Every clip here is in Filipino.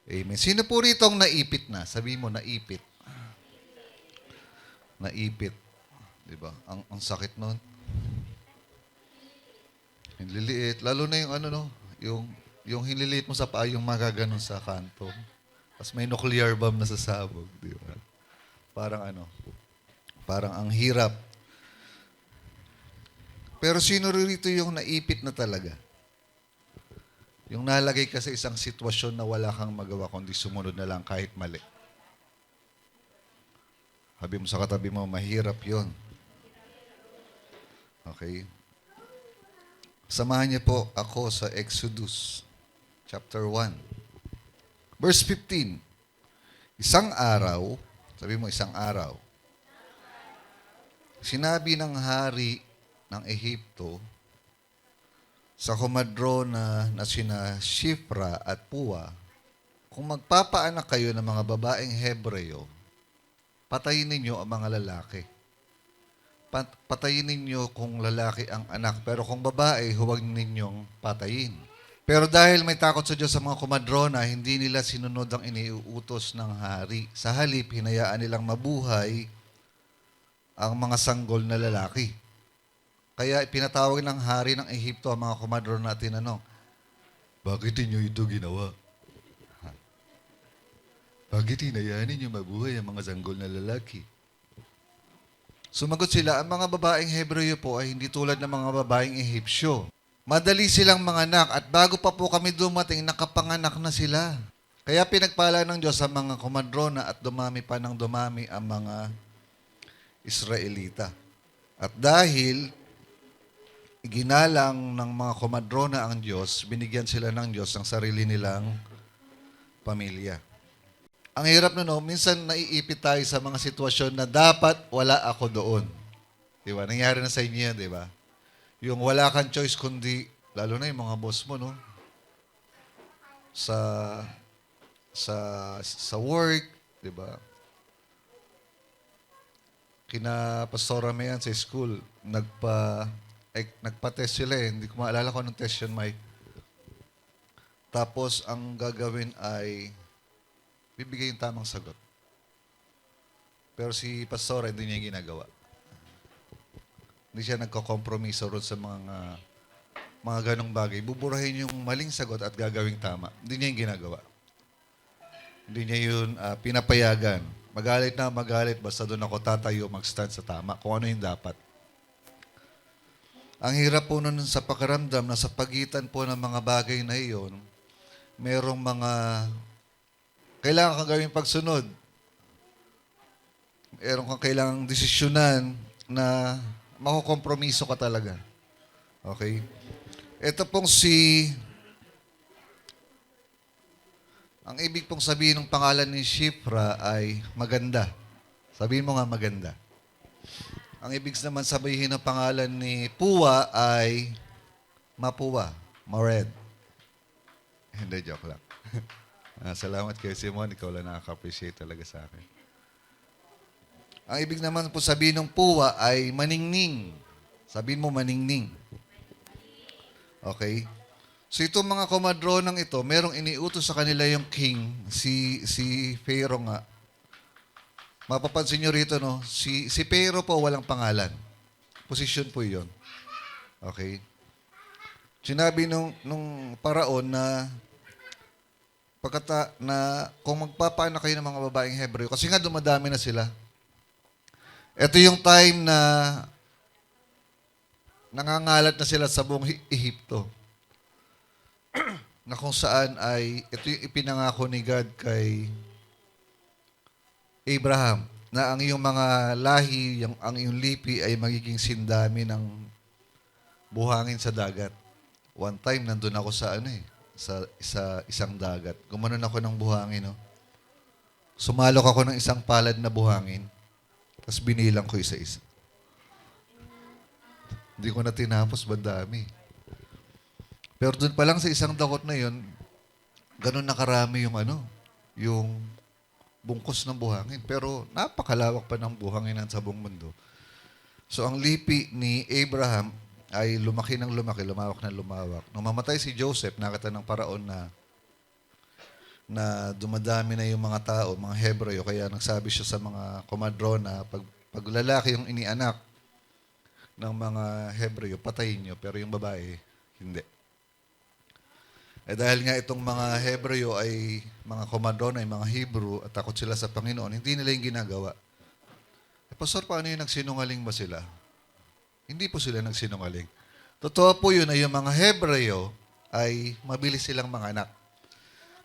Amen. Sino po rito ang naipit na? Sabi mo, naipit. Naipit. Diba? Ang sakit nun. Hinliliit. Lalo na yung ano, no? Yung hinliliit mo sa paa, yung magaganon sa kanto. Tapos may nuclear bomb na sasabog. Diba? Parang ano, parang ang hirap. Pero sino rito yung naipit na talaga? Yung nalagay ka sa isang sitwasyon na wala kang magawa kundi sumunod na lang kahit mali. Sabi mo sa katabi mo, mahirap yon. Okay? Samahan niyo po ako sa Exodus chapter 1. Verse 15. Isang araw, sabi mo isang araw, sinabi ng hari ng Ehipto sa komadrona na sina Shifra at Pua, kung magpapaanak kayo ng mga babaeng Hebreo, patayin ninyo ang mga lalaki. Patayin ninyo kung lalaki ang anak, pero kung babae, huwag ninyong patayin. Pero dahil may takot sa Diyos sa mga komadrona, hindi nila sinunod ang iniuutos ng hari. Sa halip, hinayaan nilang mabuhay ang mga sanggol na lalaki. Kaya pinatawag ng hari ng Ehipto ang mga komadrona at tinanong, bakit ninyo ito ginawa? Bakit hinayaan ninyo mabuhay ang mga sanggol na lalaki? Sumagot sila, ang mga babaeng Hebreo po ay hindi tulad ng mga babaeng Ehipsyo. Madali silang manganak at bago pa po kami dumating, nakapanganak na sila. Kaya pinagpala ng Diyos ang mga komadrona at dumami pa ng dumami ang mga Israelita. At dahil iginalang ng mga komadrona ang Diyos, binigyan sila ng Diyos ng sarili nilang pamilya. Ang hirap na no, minsan naiipit tayo sa mga sitwasyon na dapat wala ako doon. Di ba? Nangyari na sa inyo yan, di ba? Yung wala kang choice kundi, lalo na yung mga boss mo, no? Sa sa work, di ba? Kina Pastora Mayan sa school, nagpa-test sila eh. Hindi ko maalala kung anong test yun, Mike. Tapos, ang gagawin ay bibigay yung tamang sagot. Pero si Pastora, hindi niya yung ginagawa. Hindi siya nagko-kompromiso ron sa mga ganong bagay. Buburahin yung maling sagot at gagawing tama. Hindi niya yung ginagawa. Hindi niya yun pinapayagan. Magalit na magalit, basta doon ako tatayo mag-stand sa tama. Kung ano yung dapat. Ang hirap po nun sa pakiramdam na sa pagitan po ng mga bagay na iyon, merong mga kailangan kang gawing pagsunod. Meron kang kailangang desisyonan na makukompromiso ka talaga. Okay? Ito pong ang ibig pong sabihin ng pangalan ni Shifra ay maganda. Sabihin mo nga maganda. Ang ibig naman sabihin ng pangalan ni Puwa ay mapuwa, mared. Hindi, joke lang. Salamat kay Simon, ikaw lang nakaka-appreciate talaga sa akin. Ang ibig naman po sabihin ng puwa ay maningning. Sabihin mo maningning. Okay? So itong mga komadronang ito, merong iniutos sa kanila yung king, si Pharaoh nga. Mapapansin nyo rito, no? Si Pharaoh po walang pangalan. Posisyon po yun. Okay? Sinabi nung paraon na na kung magpapaanak kayo ng mga babaeng Hebreo, kasi nga dumadami na sila. Ito yung time na nangangalat na sila sa buong Ehipto. Na kung saan ay, ito yung ipinangako ni God kay Abraham, na ang iyong mga lahi, ang iyong lipi ay magiging sindami ng buhangin sa dagat. One time, nandun ako sa sa isang dagat. Gumanon ako ng buhangin, no? Sumalok ako ng isang palad na buhangin. Tapos binilang ko isa-isa. Hindi ko na tinapos, bandami. Pero doon pa lang sa isang dakot na yun, ganun nakarami yung bungkos ng buhangin. Pero napakalawak pa ng buhanginan sa buong mundo. So ang lipi ni Abraham ay lumaki ng lumaki, lumawak ng lumawak. Nung mamatay si Joseph, nakita ng paraon na na dumadami na yung mga tao, mga Hebreo, kaya nagsabi siya sa mga komadron na pag lalaki yung inianak ng mga Hebreo, patayin nyo, pero yung babae, hindi. Eh dahil nga itong mga Hebreo ay mga komadron, ay mga Hebrew, at takot sila sa Panginoon, hindi nila yung ginagawa. Eh, Pastor, paano yung nagsinungaling ba sila? Hindi po sila nagsinungaling. Totoo po yun na yung mga Hebreo ay mabilis silang mga anak.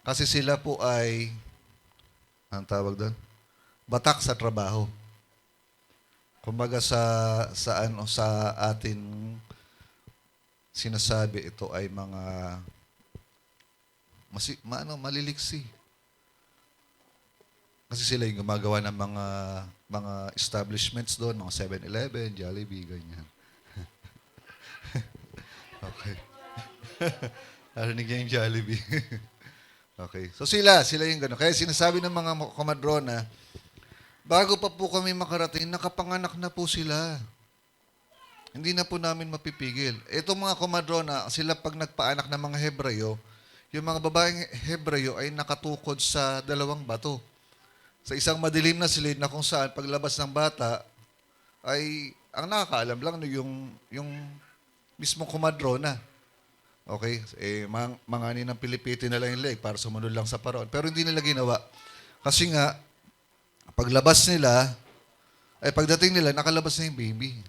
Kasi sila po ay, ang tawag doon? Batak sa trabaho. Kumbaga sa atin sinasabi ito ay mga maliliksi. Kasi sila yung gumagawa ng mga establishments doon, mga 7-Eleven, Jollibee, ganyan. Okay. Narinig niya yung Jollibee. Okay. So sila yung gano'n. Kaya sinasabi ng mga komadron na, bago pa po kami makarating, nakapanganak na po sila. Hindi na po namin mapipigil. Itong mga komadron na sila pag nagpaanak ng mga Hebreo, yung mga babaeng Hebreo ay nakatukod sa dalawang bato. Sa isang madilim na silid na kung saan paglabas ng bata ay ang nakakaalam lang no, yung mismong komadrona. Okay? Mangani ng Pilipiti na lang yung leg para sumunod lang sa paraon. Pero hindi nila ginawa. Kasi nga, paglabas nila, pagdating nila, nakalabas na yung baby.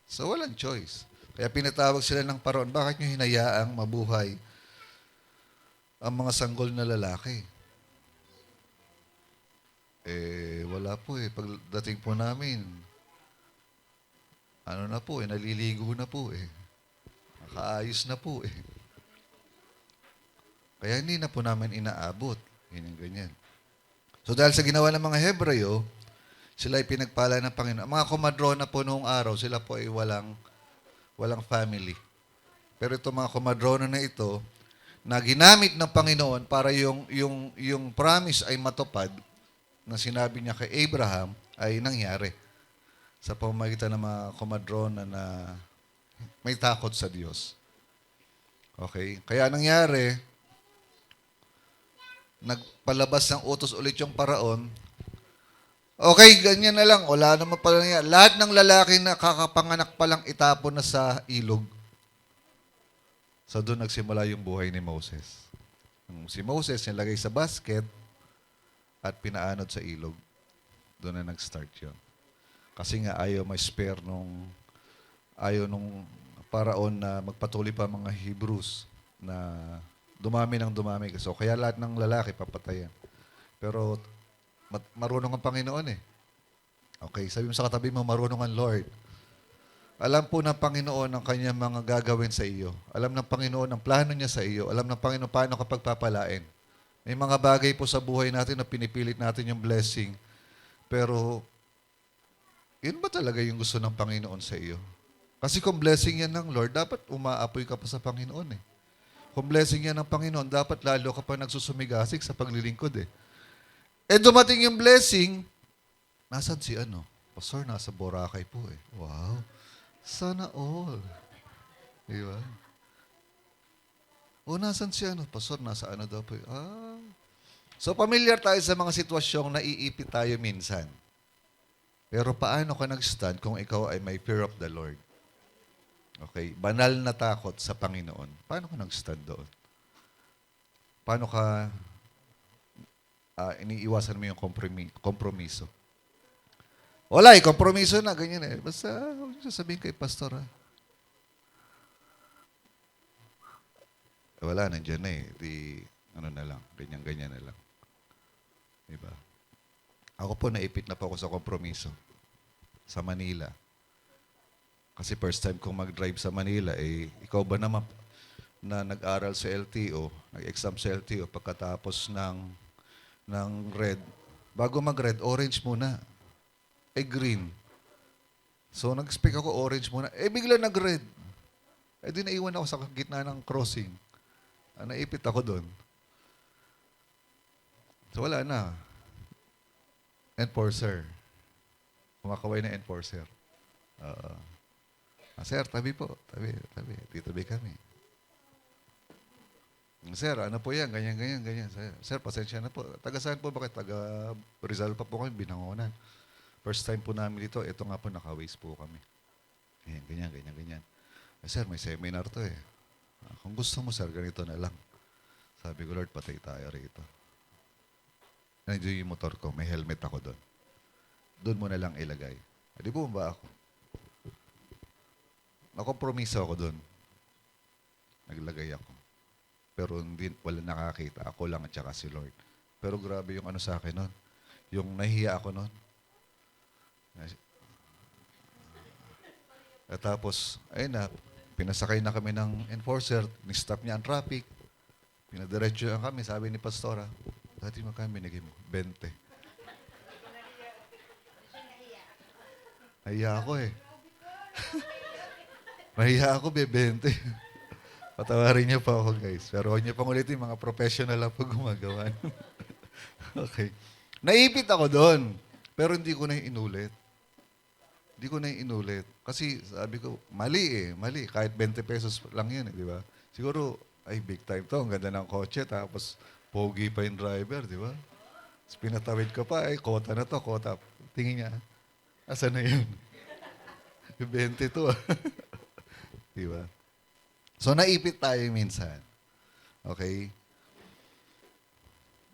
So, walang choice. Kaya pinatawag sila ng paraon, bakit nyo hinayaang mabuhay ang mga sanggol na lalaki? Wala po Pagdating po namin, naliligo na po Nakaayos na po Kaya hindi na po namin inaabot. Yun yung ganyan. So dahil sa ginawa ng mga Hebreo, sila ay pinagpala ng Panginoon. Mga komadrona po noong araw, sila po ay walang family. Pero itong mga komadrona na ito, na ginamit ng Panginoon para yung promise ay matupad, na sinabi niya kay Abraham, ay nangyari sa pamamagitan ng mga komadrona na may takot sa Diyos. Okay? Kaya nangyari, nagpalabas ng utos ulit yung paraon. Okay, ganyan na lang. Wala naman pala nangyari. Lahat ng lalaki na kakapanganak palang itapon na sa ilog. So doon nagsimula yung buhay ni Moses. Si Moses nilagay sa basket at pinaanod sa ilog. Doon na nag-start yun. Kasi nga ayaw ma-spare ayaw nung paraon na magpatuloy pa mga Hebrews na dumami ng dumami. So, kaya lahat ng lalaki papatayan. Pero, marunong ang Panginoon Okay, sabi mo sa katabi mo, marunong ang Lord. Alam po ng Panginoon ang kanyang mga gagawin sa iyo. Alam ng Panginoon ang plano niya sa iyo. Alam ng Panginoon paano ka pagpapalain. May mga bagay po sa buhay natin na pinipilit natin yung blessing. Pero, yun ba talaga yung gusto ng Panginoon sa iyo? Kasi kung blessing yan ng Lord, dapat umaapoy ka pa sa Panginoon Kung blessing yan ng Panginoon, dapat lalo ka pa nagsusumigasig sa paglilingkod dumating yung blessing, nasan si Pastor, nasa Boracay po Wow. Sana all. Diba? O nasan si Pastor, nasa daw po So, familiar tayo sa mga sitwasyong naiipit tayo minsan. Pero paano ka nag-stand kung ikaw ay may fear of the Lord? Okay? Banal na takot sa Panginoon. Paano ka nag-stand doon? Paano ka iniiwasan mo yung kompromiso? Wala kompromiso na, ganyan Basta, huwag niyo sasabihin kay pastor wala, nandiyan Di, na lang, ganyan-ganyan na lang. Diba? Ako po, naipit na po ako sa kompromiso. Sa Manila. Kasi first time kong mag-drive sa Manila, ikaw ba naman na nag-aral sa LTO, nag-exam sa LTO, pagkatapos ng red, bago mag-red, orange muna. Green. So, nag-expect ako orange muna. Bigla nag-red. Di naiwan ako sa gitna ng crossing. Naipit ako doon. So, wala na. Enforcer. Kumakaway na enforcer. Sir, tabi po. Tabi. Dito tabi kami. Sir, ano po yan? Ganyan, ganyan, ganyan. Sir, pasensya na po. Taga saan po ba kayo? Taga Rizal pa po kami, Binangonan. First time po namin dito, ito nga po, naka-waste po kami. Ganyan, ganyan, ganyan, ganyan. Sir, may seminar to eh. Kung gusto mo, sir, ganito na lang. Sabi ko, Lord, patay tayo rito. Nandiyo yung motor ko, may helmet ako doon. Doon mo na lang ilagay. Di ba ako? Nakompromiso ako doon. Naglagay ako. Pero hindi, wala nakakita. Ako lang at saka si Lord. Pero grabe yung ano sa akin nun. Yung nahihiya ako nun. At tapos, ayun na, pinasakay na kami ng enforcer, ni-stop niya ang traffic, pinadiretso na kami, sabi ni Pastora, dati magkano binigay mo? 20. Nahiya ako eh. Nahiya ako, 20. Patawarin niyo pa ako, guys. Pero huwag niyo pang ulitin, mga professional lang po gumagawa. Okay. Naipit ako doon, pero hindi ko na inulit. Hindi ko na inulit. Kasi sabi ko, mali eh, mali. Kahit 20 pesos lang yun, di ba? Siguro, ay, big time to. Ang ganda ng kotse, tapos pogi pa yung driver, di ba? Tapos pinatawid ko pa, ay, kota na to, kota. Tingin niya, asan na yun? 22. Di ba? So, naipit tayo minsan. Okay?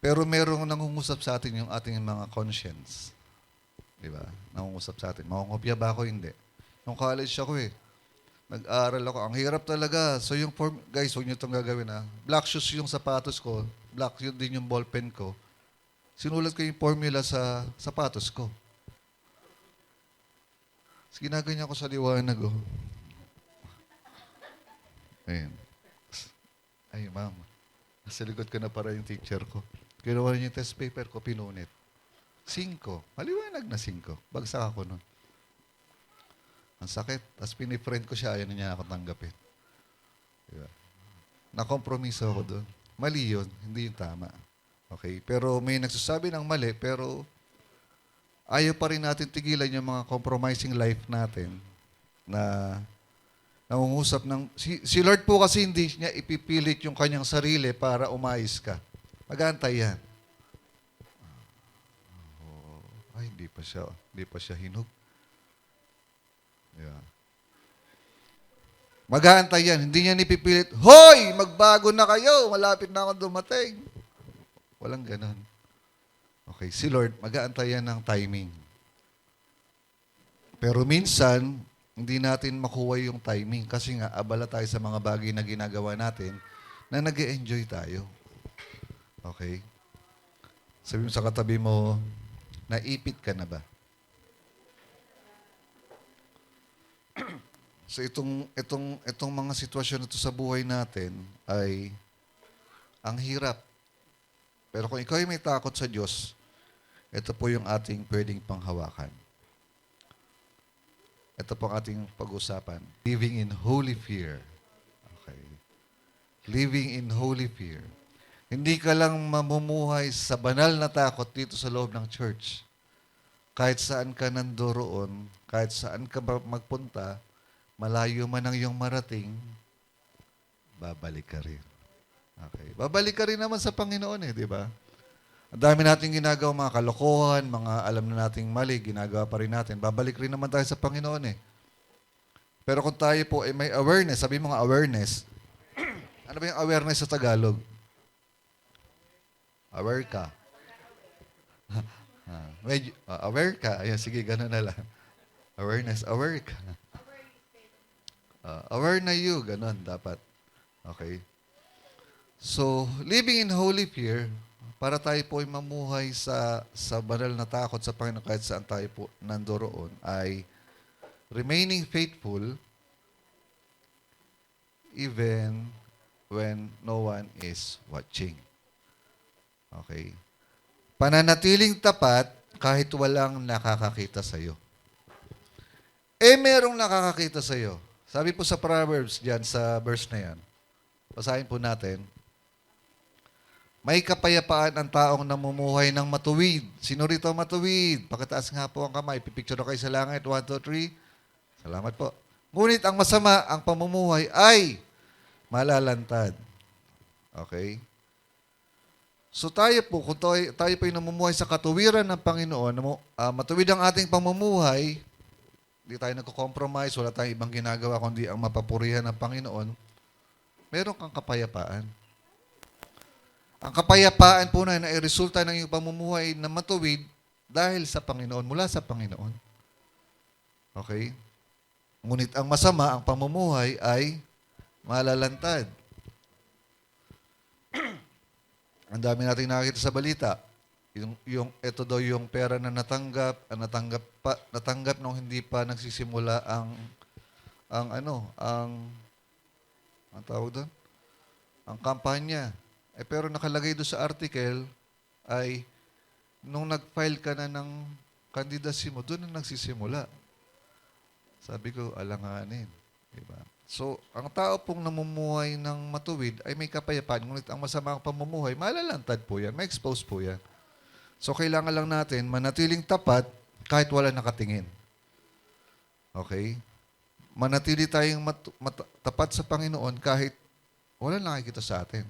Pero merong nangungusap sa atin yung ating mga conscience. Di ba? Nangungusap sa atin. Makungopya ba ako? Hindi. Nung college ako eh. Nag-aaral ako. Ang hirap talaga. So yung form, guys, huwag nyo itong gagawin ha. Black shoes yung sapatos ko. Black yun din yung ballpen ko. Sinulat ko yung formula sa sapatos ko. Tapos ginaganyan ko sa liwanag oh. Ayun. Ay, ma'am. Nasa likod ko na para yung teacher ko. Kinuha niya yung test paper ko, pinunit. 5. Maliwanag na 5. Bagsak ako nun. Ang sakit. Tapos pinifriend ko siya, ayaw na niya ako tanggapin. Diba? Nakompromiso ako doon. Mali yun, hindi yung tama. Okay? Pero may nagsasabi ng mali, pero ayaw pa rin natin tigilan yung mga compromising life natin na nangungusap ng... Si Lord po kasi hindi niya ipipilit yung kanyang sarili para umayos ka. Mag-aantay yan. Ay, hindi pa siya hinog. Yeah. Mag-aantay yan. Hindi niya nipipilit, hoy! Magbago na kayo! Malapit na akong dumating. Walang ganon. Okay, si Lord, mag-aantay yan ng timing. Pero minsan, hindi natin makuha yung timing kasi nga, abala tayo sa mga bagay na ginagawa natin na nag-e-enjoy tayo. Okay? Sabi mo sa katabi mo, naipit ka na ba? So itong mga sitwasyon na ito sa buhay natin ay ang hirap. Pero kung ikaw ay may takot sa Diyos, ito po yung ating pwedeng panghawakan. Ito po ang ating pag-usapan. Living in holy fear. Okay. Living in holy fear. Hindi ka lang mamumuhay sa banal na takot dito sa loob ng church. Kahit saan ka nandoroon, kahit saan ka magpunta, malayo man ang iyong marating, babalik ka rin. Okay. Babalik ka rin naman sa Panginoon eh, di ba? Ang dami nating ginagawa, mga kalokohan, mga alam na nating mali, ginagawa pa rin natin. Babalik rin naman tayo sa Panginoon eh. Pero kung tayo po ay may awareness, sabi mo nga awareness, ano ba yung awareness sa Tagalog? Aware ka. Aware ka. Ayan, sige, gano'n na lang. Awareness, aware ka. Aware na you, gano'n dapat. Okay. So, living in holy fear, para tayo po ay mamuhay sa banal na takot sa Panginoon kahit saan tayo po nandoroon, ay remaining faithful even when no one is watching. Okay. Pananatiling tapat kahit walang nakakakita sa iyo. Merong nakakakita sa iyo. Sabi po sa Proverbs diyan sa verse na yan. Basahin po natin. May kapayapaan ang taong namumuhay ng matuwid. Sino rito matuwid? Pakitaas nga po ang kamay. Pipicture na kayo sa langit. 1, 2, 3. Salamat po. Ngunit ang masama, ang pamumuhay ay malalantad. Okay? So tayo po, kung tayo po ay namumuhay sa katuwiran ng Panginoon, matuwid ang ating pamumuhay, hindi tayo nagko-compromise, wala tayong ibang ginagawa kundi ang mapapurihan ng Panginoon, meron kang kapayapaan. Ang kapayapaan po na ay resulta ng iyong pamumuhay na matuwid dahil sa Panginoon, mula sa Panginoon. Okay? Ngunit ang masama, ang pamumuhay ay malalantad. Ang dami nating nakikita sa balita. Ito daw yung pera na natanggap nung hindi pa nagsisimula ang tawag doon? Ang kampanya. Pero nakalagay doon sa article ay nung nag-file ka na ng candidacy mo, doon na nagsisimula. Sabi ko, alanganin. Diba? So, ang tao pong namumuhay ng matuwid ay may kapayapaan, ngunit ang masamang pamumuhay, malalantad po yan, may expose po yan. So, kailangan lang natin manatiling tapat kahit wala nakatingin. Okay? Manatili tayong tapat sa Panginoon kahit wala nakikita sa atin.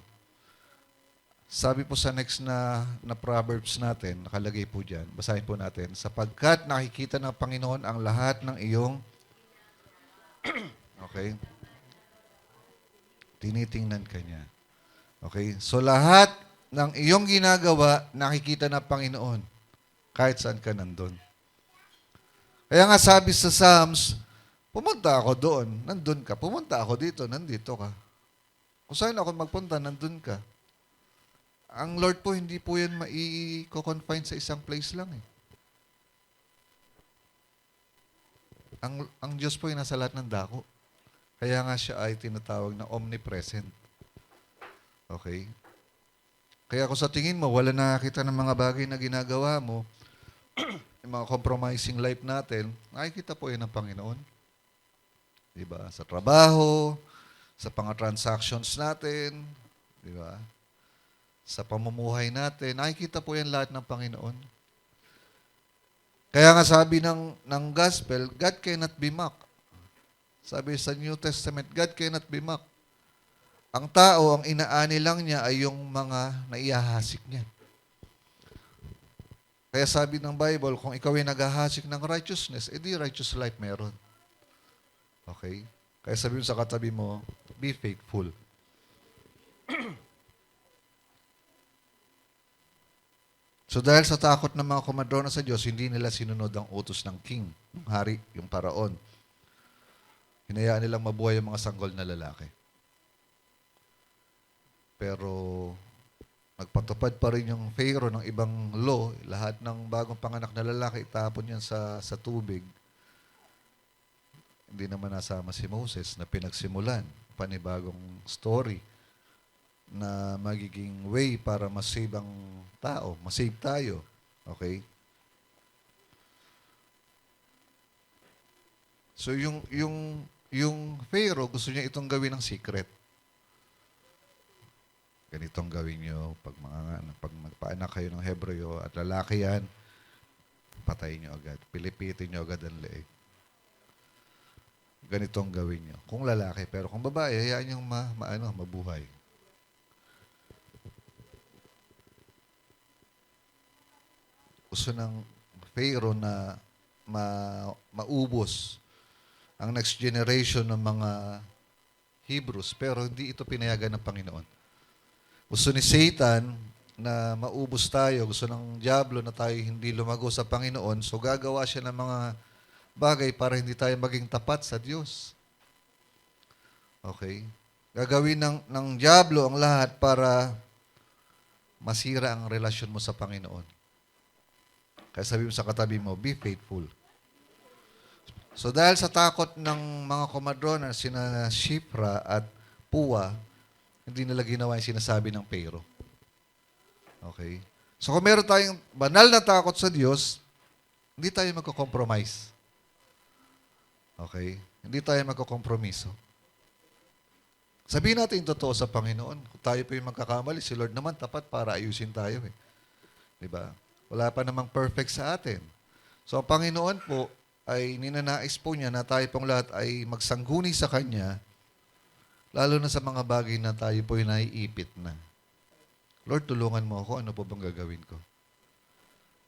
Sabi po sa next na Proverbs natin, nakalagay po dyan, basahin po natin, sapagkat nakikita ng Panginoon ang lahat ng iyong okay? Tinitingnan ka niya. Okay? So lahat ng iyong ginagawa, nakikita ng Panginoon. Kahit saan ka nandun. Kaya nga sabi sa Psalms, pumunta ako doon, nandun ka. Pumunta ako dito, nandito ka. Kung saan ako magpunta, nandun ka. Ang Lord po, hindi po yan mai-confine sa isang place lang eh. Ang Diyos po ay nasa lahat ng dako. Kaya nga siya ay tinatawag na omnipresent. Okay? Kaya kung sa tingin mo, wala nakakita ng mga bagay na ginagawa mo, yung mga compromising life natin, nakikita po yan ng Panginoon. Diba? Sa trabaho, sa transactions natin, diba? Sa pamumuhay natin, nakikita po yan lahat ng Panginoon. Kaya nga sabi ng gospel, God cannot be mocked. Sabi sa New Testament, God cannot be mocked. Ang tao, ang inaani lang niya ay yung mga naihahasik niya. Kaya sabi ng Bible, kung ikaw ay naghahasik ng righteousness, edi righteous life meron. Okay? Kaya sabi mo sa katabi mo, be faithful. So dahil sa takot ng mga komadrona sa Diyos, hindi nila sinunod ang utos ng king, yung hari, yung paraon. Hinayaan nilang mabuhay yung mga sanggol na lalaki. Pero nagpatupad pa rin yung Pharaoh ng ibang law, lahat ng bagong panganak na lalaki, itapon yan sa tubig. Hindi naman nasama si Moses na pinagsimulan, panibagong story na magiging way para masave ang tao, masave tayo. Okay? So yung Pharaoh gusto niya itong gawin ng secret. Ganitong gawin niyo pag magpaanak kayo ng Hebreo at lalaki yan, patayin niyo agad. Pilipitin niyo agad ang leeg. Ganitong gawin niyo. Kung lalaki, pero kung babae, hayaan niyong mabuhay. Gusto ng Pharaoh na maubos ang next generation ng mga Hebrews, pero hindi ito pinayagan ng Panginoon. Gusto ni Satan na maubos tayo, gusto ng diablo na tayo hindi lumago sa Panginoon, so gagawa siya ng mga bagay para hindi tayo maging tapat sa Diyos. Okay? Gagawin ng diablo ang lahat para masira ang relasyon mo sa Panginoon. Kaya sabi mo sa katabi mo, be faithful. So dahil sa takot ng mga komadrona, sina Shipra at Puwa, hindi nila ginawa yung sinasabi ng Pharaoh. Okay? So kung meron tayong banal na takot sa Diyos, hindi tayo magko-compromise. Okay? Hindi tayo magko-kompromiso. Sabihin natin yung totoo sa Panginoon. Kung tayo po yung magkakamali, si Lord naman tapat para ayusin tayo. Diba? Wala pa namang perfect sa atin. So, ang Panginoon po ay ninanais po niya na tayo pong lahat ay magsangguni sa Kanya Lalo na sa mga bagay na tayo po'y naiipit na. Lord, tulungan mo ako. Ano po bang gagawin ko?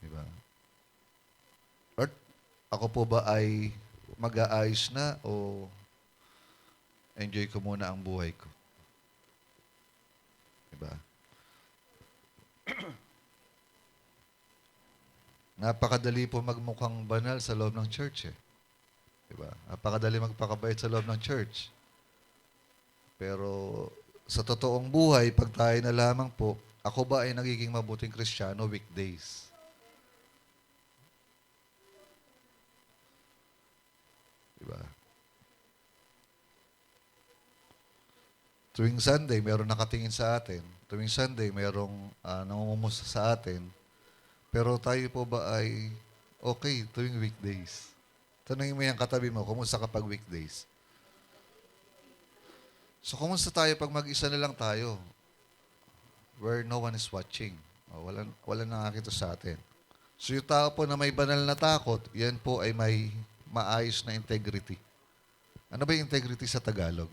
Diba? Lord, ako po ba ay mag-aayos na o enjoy ko muna ang buhay ko? Diba? Napakadali po magmukhang banal sa loob ng church eh. Diba? Napakadali magpakabait sa loob ng church. Pero sa totoong buhay, pag tayo na lamang po, ako ba ay nagiging mabuting Kristiyano weekdays? Diba? Tuwing Sunday, mayroong nakatingin sa atin. Tuwing Sunday, mayroong nangungumusta sa atin. Pero tayo po ba ay okay tuwing weekdays? Tanungin mo yung katabi mo, kumusta kapag weekdays? So, kumusta tayo pag mag-isa na lang tayo? Where no one is watching. Wala nakakita sa atin. So, yung tao po na may banal na takot, yan po ay may maayos na integrity. Ano ba yung integrity sa Tagalog?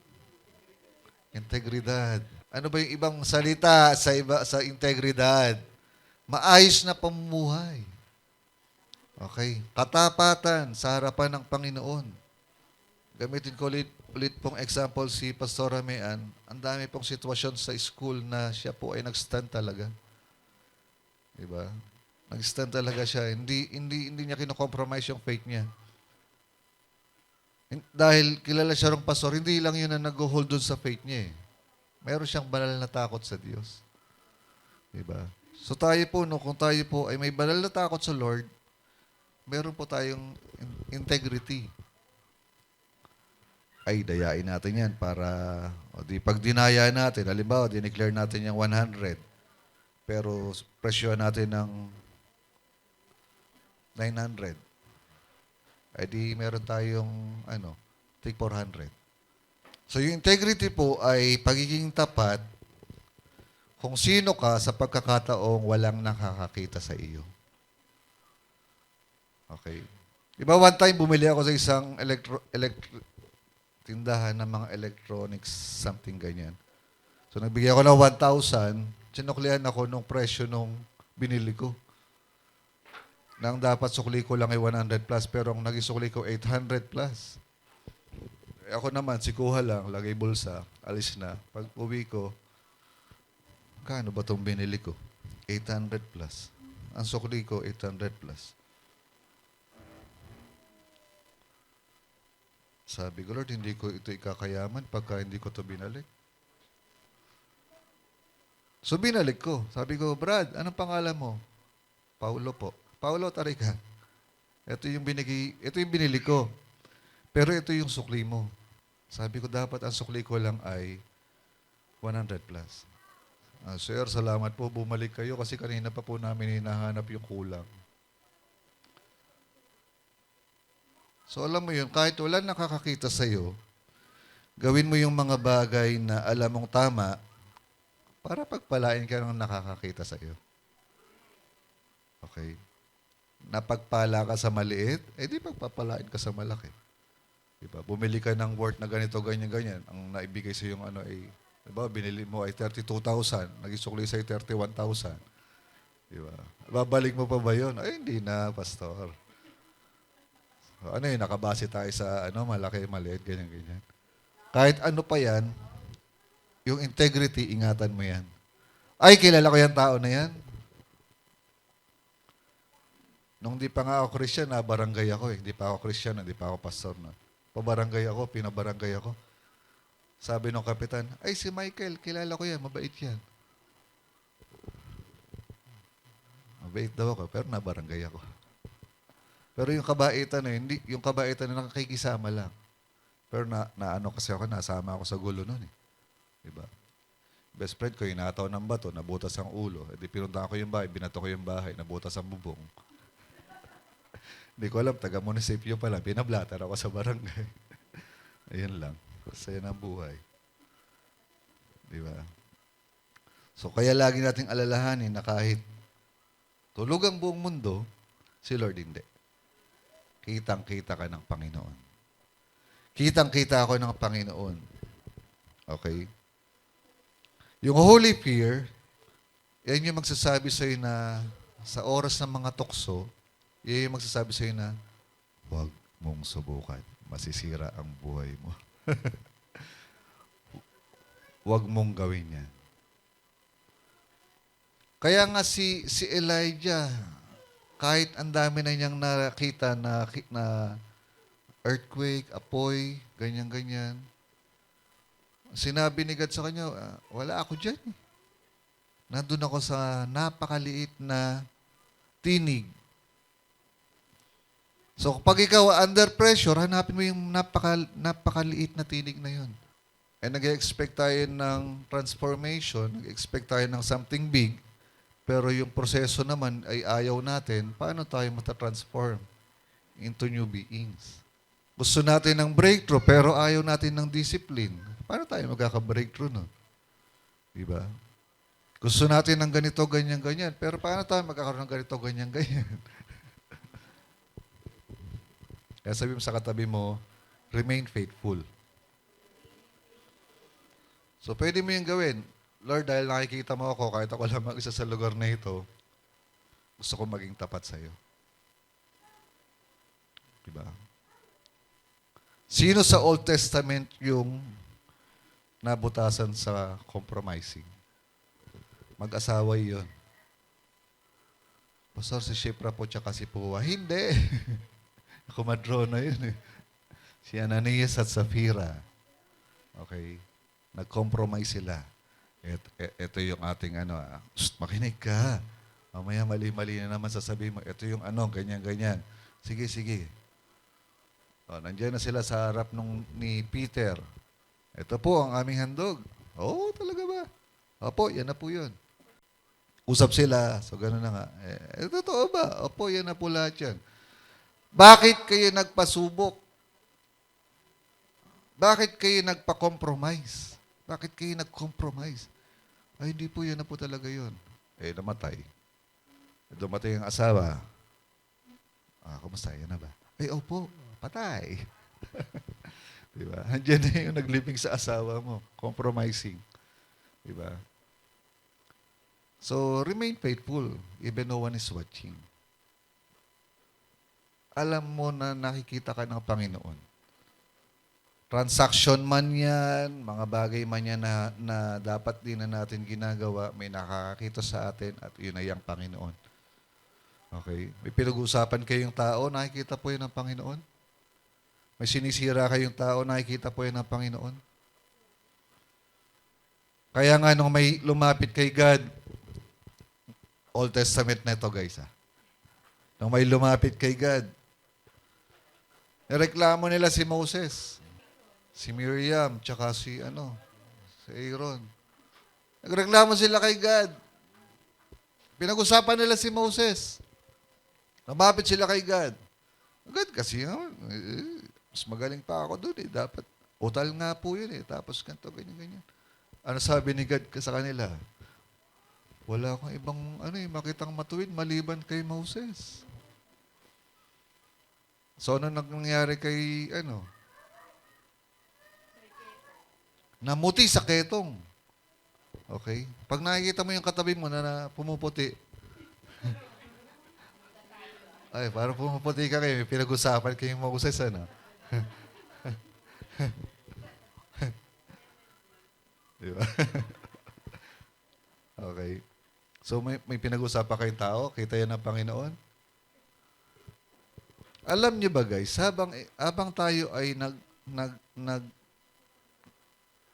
Integridad. Ano ba yung ibang salita sa integridad? Maayos na pamumuhay. Okay. Katapatan sa harapan ng Panginoon. Gamitin ko ulit pong example si Pastor Ramean. Ang dami pong sitwasyon sa school na siya po ay nag-stand talaga. Diba? Nag-stand talaga siya. Hindi niya kino-compromise yung faith niya. Dahil kilala siya rong pastor, hindi lang yun na nag-hold dun sa faith niya eh. Mayroon siyang banal na takot sa Diyos. Diba? So tayo po, kung tayo po ay may banal na takot sa Lord, meron po tayong integrity. Ay, dayain natin yan para, pag dinaya natin, halimbawa, dineclare natin yung 100, pero presyo natin ng 900, ay di meron tayong, take 400. So, yung integrity po ay pagiging tapat kung sino ka sa pagkakataong walang nakakakita sa iyo. Okay. Diba one time bumili ako sa isang tindahan ng mga electronics, something ganyan. So nagbigay ako ng 1,000, sinuklihan ako nung presyo nung binili ko. Nang dapat sukli ko lang ay 100 plus, pero ang naging sukli ko 800 plus. Ako naman, sikuha lang, lagay bulsa, alis na. Pag uwi ko, kano ba itong binili ko? 800 plus. Ang sukli ko, 800 plus. Sabi ko, Lord, hindi ko ito ikakayaman pagka hindi ko ito binalik. So, binalik ko. Sabi ko, Brad, anong pangalan mo? Paulo po. Paulo, taray ka. Ito yung binili ko. Pero ito yung sukli mo. Sabi ko, dapat ang sukli ko lang ay 100 plus. Sir, salamat po. Bumalik kayo kasi kanina pa po namin hinahanap yung kulang. So alam mo yun, kahit wala nakakakita sa'yo, gawin mo yung mga bagay na alam mong tama para pagpalain ka ng nakakakita sa'yo. Okay? Napagpala ka sa maliit, di pagpapalain ka sa malaki. Diba? Bumili ka ng worth na ganito, ganyan, ganyan. Ang naibigay sa yung diba? Binili mo ay 32,000, nagisukli sa'yo 31,000. Diba? Babalik mo pa ba yun? Ay, hindi na, pastor. Nakabase tayo sa malaki, maliit, ganyan, ganyan. Kahit ano pa yan, yung integrity, ingatan mo yan. Ay, kilala ko yung tao na yan. Nung di pa nga ako Christian, barangay ako eh. Di pa ako Christian, di pa ako pastor na. Pabarangay ako, pinabarangay ako. Sabi ng kapitan, ay si Michael, kilala ko yan, mabait yan. Mabait daw ako, pero nabarangay ako. Pero yung kabaitan hindi yung kabaitan na nakikisama lang. Pero kasi ako, nasama ako sa gulo nun eh. Diba? Best friend ko, inataw ng bato, nabutas ang ulo. Di pinunta ko yung bahay, binato ko yung bahay, nabutas ang bubong. Hindi ko alam, taga-munisipyo pala, pinablatar ako sa barangay. Ayun lang. Saya ng buhay. Diba? So, kaya lagi nating alalahanin na kahit tulog ang buong mundo, si Lord hindi. Kitang-kita ka ng Panginoon. Kitang-kita ako ng Panginoon. Okay? Yung holy fear, yan yung magsasabi sa'yo na sa oras ng mga tukso, yan yung magsasabi sa'yo na huwag mong subukan. Masisira ang buhay mo. Huwag mong gawin yan. Kaya nga si Elijah, kahit ang dami na niyang nakita na earthquake, apoy, ganyan-ganyan, sinabi ni God sa kanya, wala ako dyan. Nandun ako sa napakaliit na tinig. So, pag ikaw under pressure, hanapin mo yung napakaliit na tinig na yun. And nag-expect tayo ng transformation, nag-expect tayo ng something big, pero yung proseso naman ay ayaw natin, paano tayo matatransform into new beings? Gusto natin ng breakthrough, pero ayaw natin ng discipline. Paano tayo magkaka-breakthrough, no? Diba? Gusto natin ng ganito, ganyan, ganyan, pero paano tayo magkakaroon ng ganito, ganyan, ganyan? Kaya sabi mo sa katabi mo, remain faithful. So, pwede mo yung gawin. Lord, dahil nakikita mo ako, kahit ako lang mag-isa sa lugar na ito, gusto ko maging tapat sa'yo. Diba? Sino sa Old Testament yung nabutasan sa compromising? Mag-asawa yun. Pastor, si Shipra po tsaka si Puwa. Hindi. Kumadrona yun eh. Si Ananias at Sapphira. Okay. Nag-compromise sila. Ito yung ating makinig ka. Mamaya mali-mali na naman sasabihin mo, ito yung ganyan-ganyan. Sige, sige. O, nandiyan na sila sa harap ni Peter. Ito po ang aming handog. Oo, talaga ba? Opo, yan na po yun. Usap sila. So, gano'n na nga. Totoo ba? Opo, yan na po lahat yan. Bakit kayo nagpasubok? Bakit kayo nagpa-compromise? Bakit kayo nag-compromise? Ay, hindi po, yan na po talaga yun. Namatay. Dumatay ang asawa. Kumusta? Yan na ba? Ay, opo, patay. Diba? Andiyan na yung naglibing sa asawa mo. Compromising. Diba? So, remain faithful even no one is watching. Alam mo na nakikita ka ng Panginoon. Transaction man yan, mga bagay man yan na dapat din na natin ginagawa, may nakakakita sa atin at yun ay ang Panginoon. Okay? May pinag-uusapan kayong tao, nakikita po yun ng Panginoon. May sinisira kayong tao, nakikita po yun ng Panginoon. Kaya nga nung may lumapit kay God, Old Testament na ito guys. Nung may lumapit kay God, nireklamo nila si Moses, si Miriam, tsaka si Aaron. Nagreklamo sila kay God. Pinag-usapan nila si Moses. Lumapit sila kay God. God kasi, mas magaling pa ako doon eh. Dapat, utal nga po yun eh. Tapos ganito, ganyan-ganyan. Ano sabi ni God sa kanila? Wala akong ibang, makitang matuwid maliban kay Moses. So, ano nangyari kay, namuti sa ketong. Okay? Pag nakikita mo yung katabi mo na pumuputi, ay, parang pumuputi ka kayo, may pinag-usapan kayong Moses, Di ba? Okay. So, may pinag-usapan kayong tao, kita yan ng Panginoon. Alam niyo ba guys, habang tayo ay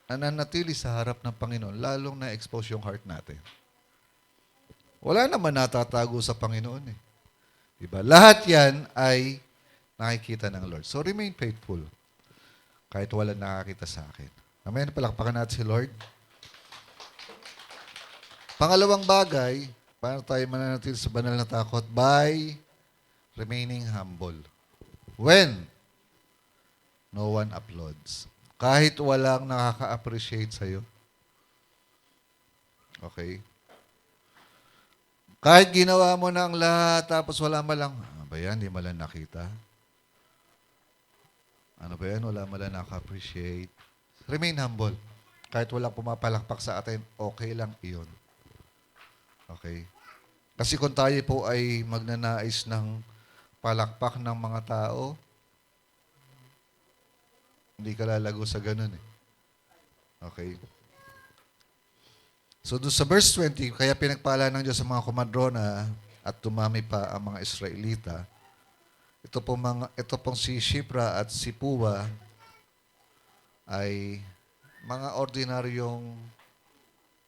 nananatili sa harap ng Panginoon, lalong na-expose yung heart natin. Wala naman natatago sa Panginoon eh. Diba? Lahat yan ay nakikita ng Lord. So remain faithful kahit wala nakakita sa akin. Amen. Palakpakan natin si Lord. Pangalawang bagay, paano tayo mananatili sa banal na takot? By remaining humble. When no one applauds. Kahit walang nakaka-appreciate sa'yo. Okay? Kahit ginawa mo na ang lahat, tapos wala malang, ano ba yan? Hindi malang nakita. Ano ba yan? Wala malang nakaka-appreciate. Remain humble. Kahit walang pumapalakpak sa atin, okay lang iyon. Okay? Kasi kung tayo po ay magnanais ng palakpak ng mga tao, hindi ka lalago sa ganun eh. Okay? So doon sa verse 20, kaya pinagpala ng Diyos sa mga kumadrona at tumami pa ang mga Israelita. Ito pong si Shipra at si Puwa ay mga ordinaryong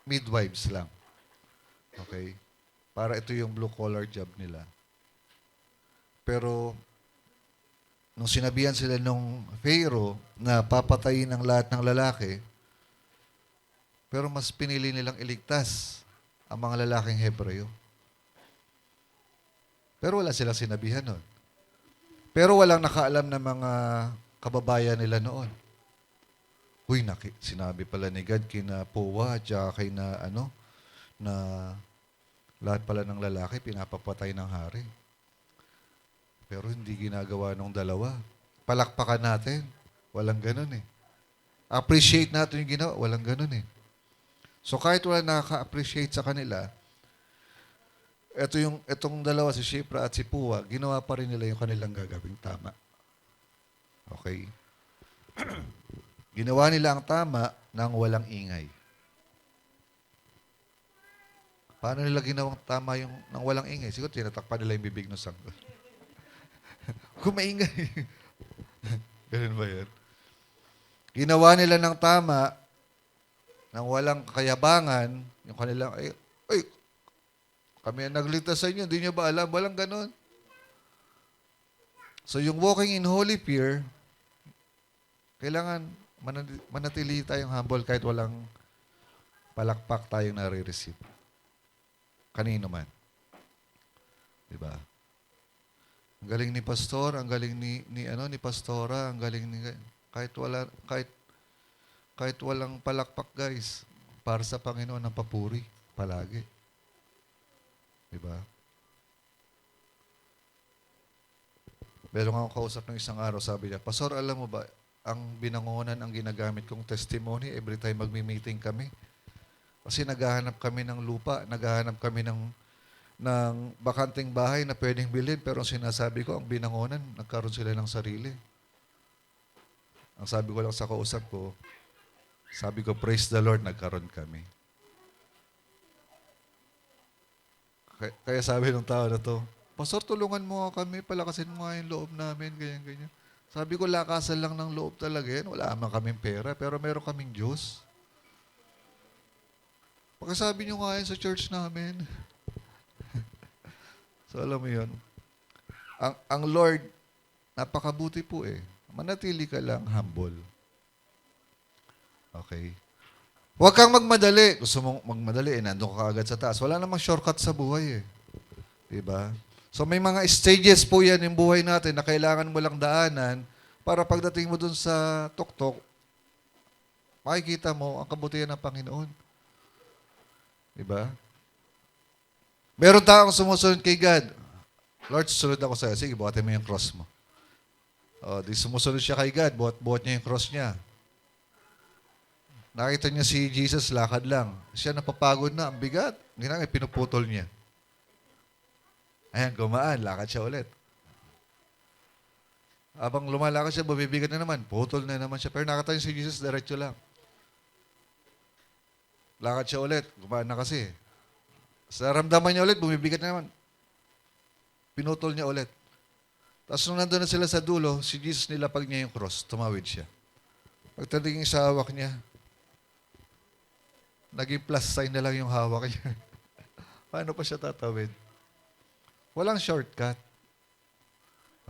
midwives lang. Okay? Para ito yung blue collar job nila. Pero nung sinabihan sila nung Pharaoh na papatayin ang lahat ng lalaki, pero mas pinili nilang iligtas ang mga lalaking Hebreo. Pero wala silang sinabihan nun. Pero walang nakaalam ng mga kababayan nila noon. Uy, sinabi pala ni God kina Puwa at kay na lahat pala ng lalaki pinapapatay ng hari. Pero hindi ginagawa ng dalawa. Palakpakan natin. Walang ganun eh. Appreciate natin yung ginawa. Walang ganun eh. So kahit wala nakaka-appreciate sa kanila, itong dalawa, si Shipra at si Puwa, ginawa pa rin nila yung kanilang gagawing tama. Okay? Ginawa nila ang tama nang walang ingay. Paano nila ginawang tama yung nang walang ingay? Siguro tinatakpan nila yung bibig ng sanggol. Kung maingay. Ganun ba yan? Ginawa nila ng tama nang walang kayabangan, yung kanilang, ay, kami ang nagligtas sa inyo, hindi nyo ba alam? Walang ganun. So yung walking in holy fear, kailangan manatili tayong humble kahit walang palakpak tayong nare-receive. Kanino man. Diba? Ang galing ni pastor, ang galing ni pastora, ang galing ni kahit walang palakpak, guys, para sa Panginoon ang papuri palagi. Diba? Meron akong kausap ng isang araw, sabi niya, Pastor, alam mo ba, ang binangonan ang ginagamit kong testimony every time magmi-meeting kami. Kasi naghahanap kami ng lupa, naghahanap kami ng bakanting bahay na pwedeng bilhin, pero ang sinasabi ko, ang binangonan, nagkaroon sila ng sarili. Ang sabi ko lang sa kausap ko, sabi ko, praise the Lord, nagkaroon kami. Kaya sabi ng tao na to, Pastor, tulungan mo kami, palakasin mo nga yung loob namin, ganyan-ganyan. Sabi ko, lakasan lang ng loob talaga yan. Wala naman kaming pera, pero meron kaming Diyos. Pagkasabi nyo nga yan sa church namin. So, alam mo yun. Ang Lord, napakabuti po eh. Manatili ka lang humble. Okay? Huwag kang magmadali. Gusto mong magmadali, nandun ka agad sa taas. Wala namang shortcut sa buhay eh. Diba? So may mga stages po yan yung buhay natin na kailangan mo lang daanan para pagdating mo dun sa tuktok, makikita mo ang kabutihan ng Panginoon. Diba? Meron taong sumusunod kay God. Lord, susunod ako sa'yo. Sige, buhatin mo yung cross mo. O, di sumusunod siya kay God. Buhat niya yung cross niya. Nakita niya si Jesus, lakad lang. Siya napapagod na, ang bigat. Ginagawa, pinuputol niya. Ayan, gumaan, lakad siya ulit. Habang lumalakad siya, bumibigat na naman. Putol na naman siya. Pero nakita niya si Jesus, diretso lang. Lakad siya ulit, gumaan na kasi. Sa ramdaman niya ulit, bumibigat na naman. Pinutol niya ulit. Tapos nung nandun na sila sa dulo, si Jesus nilapag niya yung cross, tumawid siya. Pagdating sa hawak niya, naging plus sign na lang yung hawak niya. Paano pa siya tatawid? Walang shortcut.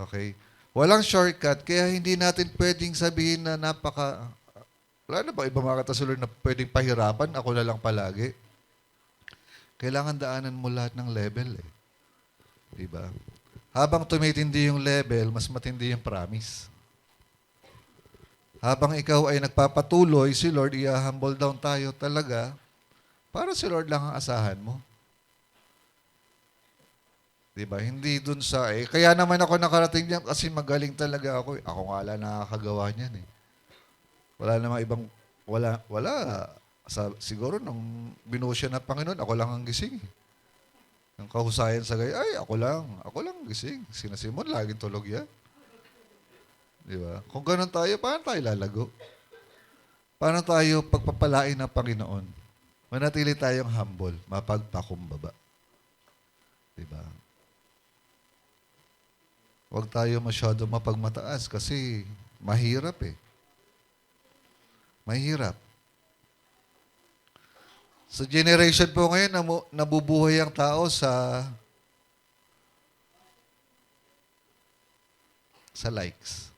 Okay? Walang shortcut, kaya hindi natin pwedeng sabihin na wala na ba ibang mga katasulod na pwedeng pahirapan? Ako na lang palagi. Kailangan daanan mo lahat ng level eh. Diba? Habang tumitindi yung level, mas matindi yung promise. Habang ikaw ay nagpapatuloy, si Lord, i-humble down tayo talaga para si Lord lang ang asahan mo. Diba? Hindi dun sa, kaya naman ako nakarating diyan kasi magaling talaga ako. Ako nga lang nakakagawa niyan eh. Wala namang ibang Wala. Siguro nung binuo siya ng Panginoon, ako lang ang gising. Ang kahusayan sa gaya, ay, ako lang gising. Sina Simon, laging tulog yan. Di ba? Kung ganun tayo, paano tayo lalago? Paano tayo pagpapalain ng Panginoon? Manatili tayong humble, mapagpakumbaba. Di ba? Huwag tayo masyado mapagmataas kasi mahirap eh. Mahirap. Sa generation po ngayon, nabubuhay ang tao sa likes,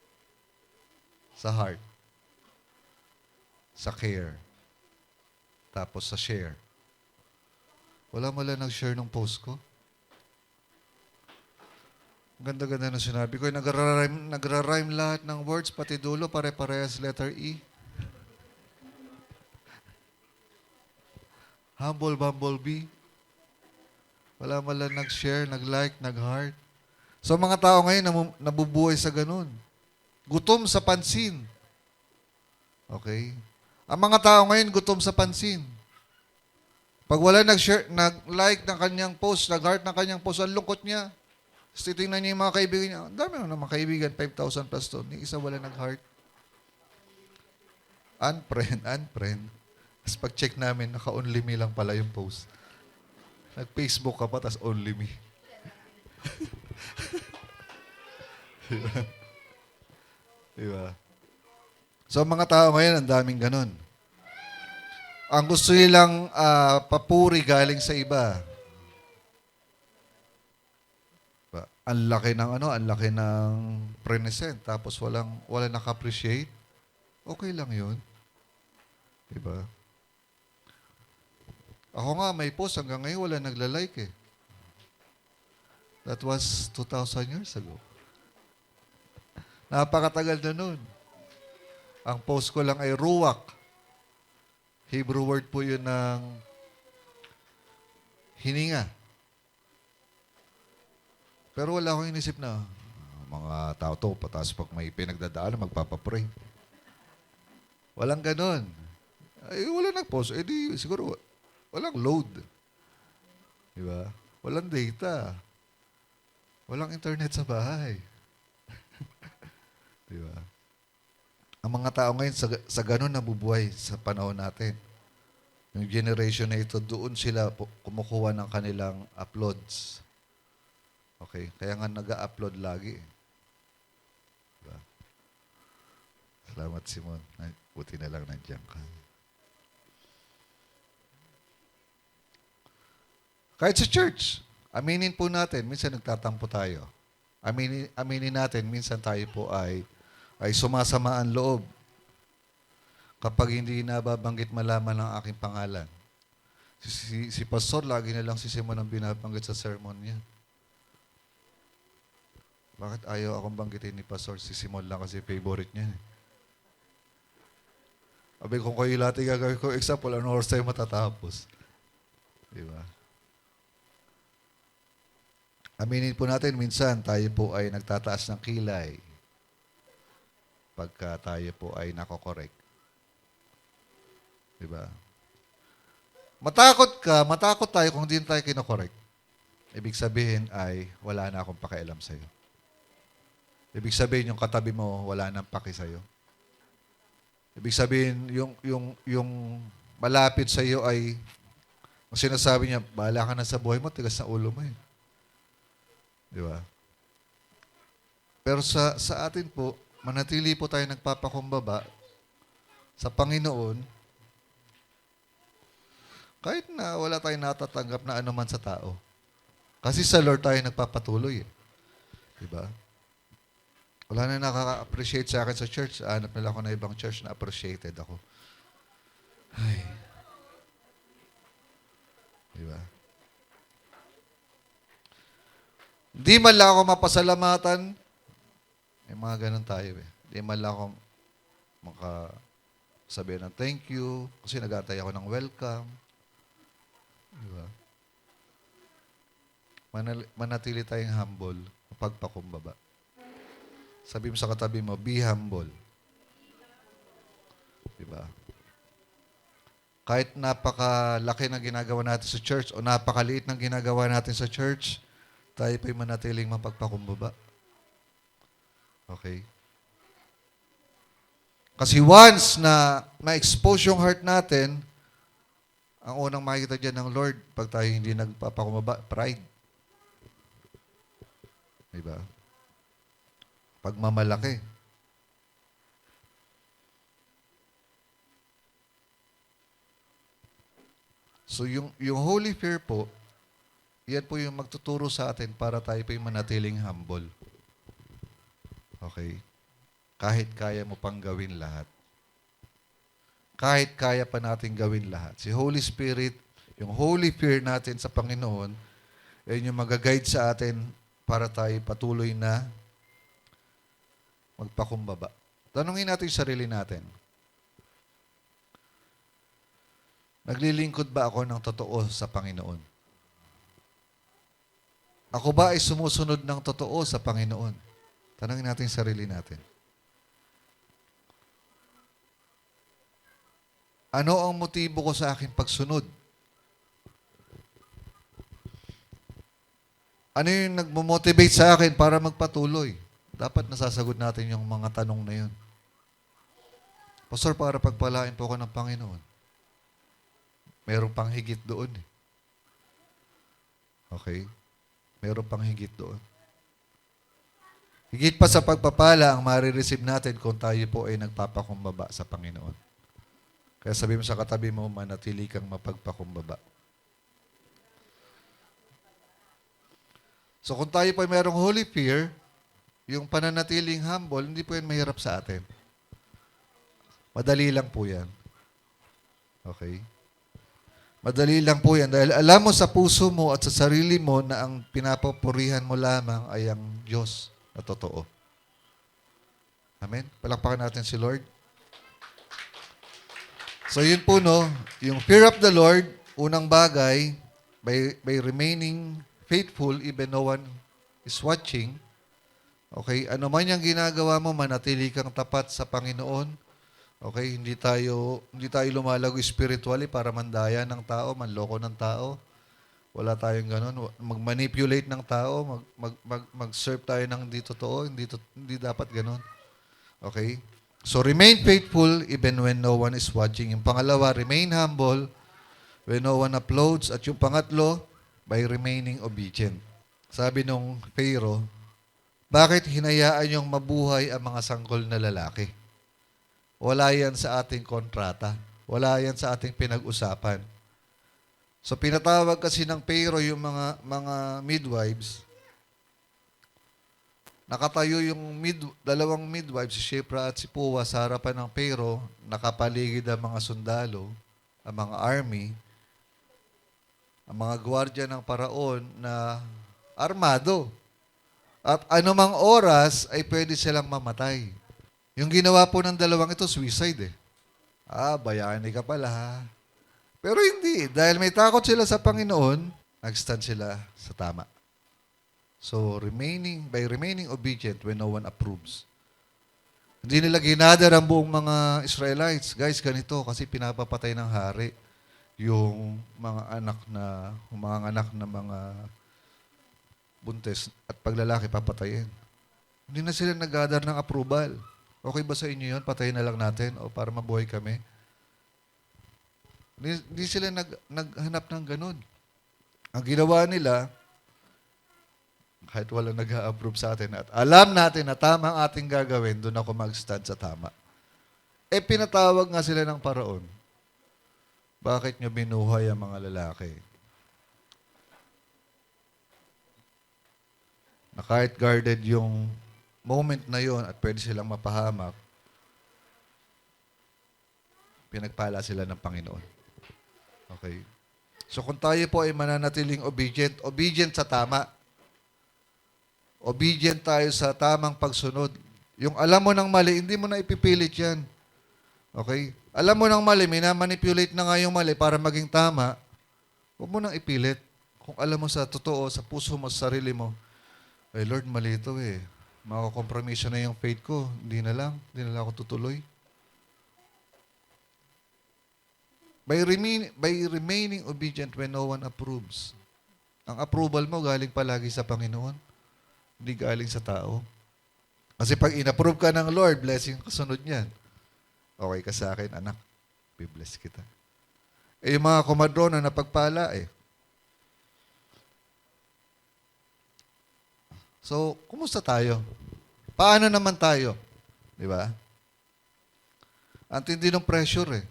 sa heart, sa care, tapos sa share. Wala mo lang nag-share ng post ko. Ang ganda-ganda na sinabi ko. Nagra-rhyme lahat ng words, pati dulo, pare-parehas letter E. Humble Bumblebee. Wala mo lang nag-share, nag-like, nag-heart. So mga tao ngayon nabubuhay sa ganun. Gutom sa pansin. Okay? Ang mga tao ngayon gutom sa pansin. Pag wala nag-share, nag-like ng kanyang post, nag-heart ng kanyang post, ang lungkot niya. Tapos titingnan niya yung mga kaibigan niya. Ang dami naman kaibigan, 5,000 plus to. Yung isa wala nag-heart. Unfriend. Tapos pag-check namin, naka-only me lang pala yung post. Nag-Facebook ka pa, tapos only me. Diba? So, mga tao ngayon, ang daming ganun. Ang gusto nilang papuri galing sa iba. Ang laki ng present, tapos walang naka-appreciate. Okay lang yun. Diba? Ako nga, may post hanggang ngayon, wala nagla-like eh. That was 2,000 years ago. Napakatagal na nun. Ang post ko lang ay ruwak. Hebrew word po yun ng hininga. Pero wala akong inisip na, mga tao to, patas pag may pinagdadaan, magpapapray. Walang ganon. Ay, wala nag-post. Eh di, siguro, walang load. Diba? Walang data. Walang internet sa bahay. Diba? Ang mga tao ngayon, sa ganon nabubuhay sa panahon natin. Yung generation na ito, doon sila kumukuha ng kanilang uploads. Okay? Kaya nga nag-upload lagi. Diba? Salamat, Simon. Buti na lang nandiyan ka. Kahit sa church, aminin po natin, minsan nagtatampo tayo. Aminin natin, minsan tayo po ay sumasama ang loob kapag hindi nababanggit malaman ang aking pangalan. Si Pastor, lagi na lang si Simon ang binabanggit sa sermon niya. Bakit ayaw akong banggitin ni Pastor? Si Simon lang kasi favorite niya. Abi, kung kayo lahat gagawin ko, example, ano oras tayo matatapos? Diba? Aminin po natin, minsan tayo po ay nagtataas ng kilay pagka tayo po ay nakokorek. Diba? Matakot tayo kung hindi tayo kinokorek. Ibig sabihin ay wala na akong pakialam sa'yo. Ibig sabihin, yung katabi mo, wala nang paki sa'yo. Ibig sabihin, yung malapit sa'yo ay, ang sinasabi niya, bahala ka na sa buhay mo, tigas na ulo mo eh. Di ba? Pero sa atin po, manatili po tayo nagpapakumbaba sa Panginoon, kahit na wala tayong natatanggap na anuman sa tao. Kasi sa Lord tayo nagpapatuloy eh. Di ba? Wala na nakaka-appreciate sa akin sa church. Hanap nila ako na ibang church na appreciated ako. Ay. Di ba? Di man lang ako mapasalamatan. May mga ganun tayo eh. Di man lang ako makasabihin ng thank you kasi nag-atay ako ng welcome. Di ba? Manatili tayong humble, pagpakumbaba. Sabi mo sa katabi mo, be humble. Diba? Kahit napakalaki ng ginagawa natin sa church o napakaliit ng ginagawa natin sa church, tayo po'y manatiling mapagpakumbaba. Okay? Kasi once na ma-expose yung heart natin, ang unang makikita dyan ng Lord, pag tayo hindi nagpapakumbaba, pride. Diba? Pagmamalaki. So yung holy fear po, yan po yung magtuturo sa atin para tayo po yung manatiling humble. Okay? Kahit kaya mo pang gawin lahat. Kahit kaya pa natin gawin lahat. Si Holy Spirit, yung holy fear natin sa Panginoon, yan yung mag-guide sa atin para tayo patuloy na magpakumbaba. Tanungin natin yung sarili natin. Naglilingkod ba ako ng totoo sa Panginoon? Ako ba ay sumusunod ng totoo sa Panginoon? Tanungin natin yung sarili natin. Ano ang motibo ko sa aking pagsunod? Ano yung nagmo-motivate sa akin para magpatuloy? Dapat nasasagot natin yung mga tanong na yun. Pastor, para pagpalain po ako ng Panginoon. Merong pang higit doon. Okay? Meron pang higit doon. Higit pa sa pagpapala ang marireceive natin kung tayo po ay nagpapakumbaba sa Panginoon. Kaya sabi mo sa katabi mo, manatili kang mapagpakumbaba. So kung tayo po ay mayroong holy fear, yung pananatiling humble, hindi po yan mahirap sa atin. Madali lang po yan. Okay? Madali lang po yan. Dahil alam mo sa puso mo at sa sarili mo na ang pinapapurihan mo lamang ay ang Diyos na totoo. Amen? Palakpakan natin si Lord. So yun po no, yung fear of the Lord, unang bagay, by remaining faithful even no one is watching. Okay? Ano man yung ginagawa mo, manatili kang tapat sa Panginoon. Okay, hindi tayo lumalago spiritually para mandaya ng tao, manloko ng tao. Wala tayong ganun. Mag-manipulate ng tao, mag-serve tayo ng hindi totoo, hindi dapat ganun. Okay? So remain faithful even when no one is watching. Yung pangalawa, remain humble when no one applauds. At yung pangatlo, by remaining obedient. Sabi nung Pharaoh, bakit hinayaan yung mabuhay ang mga sanggol na lalaki? Wala yan sa ating kontrata. Wala yan sa ating pinag-usapan. So pinatawag kasi ng Pharaoh yung mga midwives. Nakatayo yung dalawang midwives, si Shipra at si Puwa, sa harapan ng Pharaoh. Nakapaligid ang mga sundalo, ang mga army, ang mga gwardiya ng paraon na armado. At anumang oras ay pwede silang mamatay. Yung ginawa po ng dalawang ito, suicide eh. Bayani ka pala ha. Pero hindi. Dahil may takot sila sa Panginoon, nag-stand sila sa tama. So, by remaining obedient when no one approves. Hindi nila ginadar ang buong mga Israelites. Guys, ganito, kasi pinapapatay ng hari yung mga anak na mga buntes at paglalaki papatayin. Hindi na sila nag-gather ng approval. Okay ba sa inyo yun? Patayin na lang natin o para mabuhay kami? Hindi sila naghanap ng ganun. Ang ginawa nila, kahit walang nag-a-approve sa atin at alam natin na tama ang ating gagawin, doon ako mag-stand sa tama. Pinatawag nga sila ng paraon. Bakit nyo binuhay ang mga lalaki? Na kahit guarded yung moment na yon at pwede silang mapahamak, pinagpala sila ng Panginoon. Okay? So kung tayo po ay mananatiling obedient sa tama, obedient tayo sa tamang pagsunod. Yung alam mo ng mali, hindi mo na ipipilit yan. Okay? Alam mo ng mali, minamanipulate na nga yung mali para maging tama, huwag mo nang ipilit. Kung alam mo sa totoo, sa puso mo, sa sarili mo, Lord, mali ito eh. Makakompromiso na yung faith ko. Hindi na lang ako tutuloy. By remaining obedient when no one approves. Ang approval mo galing palagi sa Panginoon, hindi galing sa tao. Kasi pag inapprove ka ng Lord, blessing ang kasunod niyan. Okay ka sa akin, anak, be-bless kita. Eh, yung mga komadro na napagpala, eh. So, kumusta tayo? Paano naman tayo? Di ba? Ang tindi ng pressure, eh.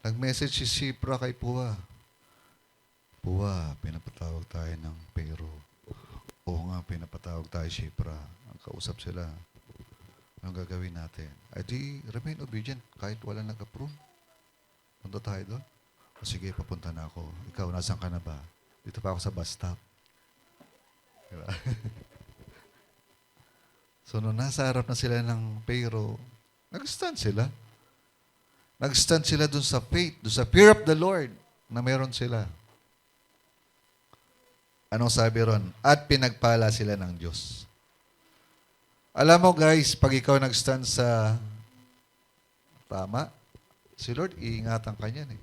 Nag-message si Sipra kay Pua. Pua, pinapatawag tayo ng pero. Oo nga, pinapatawag tayo, Sipra. Ang kausap sila. Anong gagawin natin? Ay di, remain obedient kahit wala nag-approve. Punta tayo doon. O sige, papunta na ako. Ikaw, nasan ka na ba? Dito pa ako sa bus stop. Diba? So, nung nasa harap na sila ng pero, nag-stand sila. Nag-stand sila dun sa faith, dun sa fear of the Lord na meron sila. Anong sabi ron? At pinagpala sila ng Diyos. Alam mo guys, pag ikaw nag-stand sa tama, si Lord, iingatan ka niyan eh.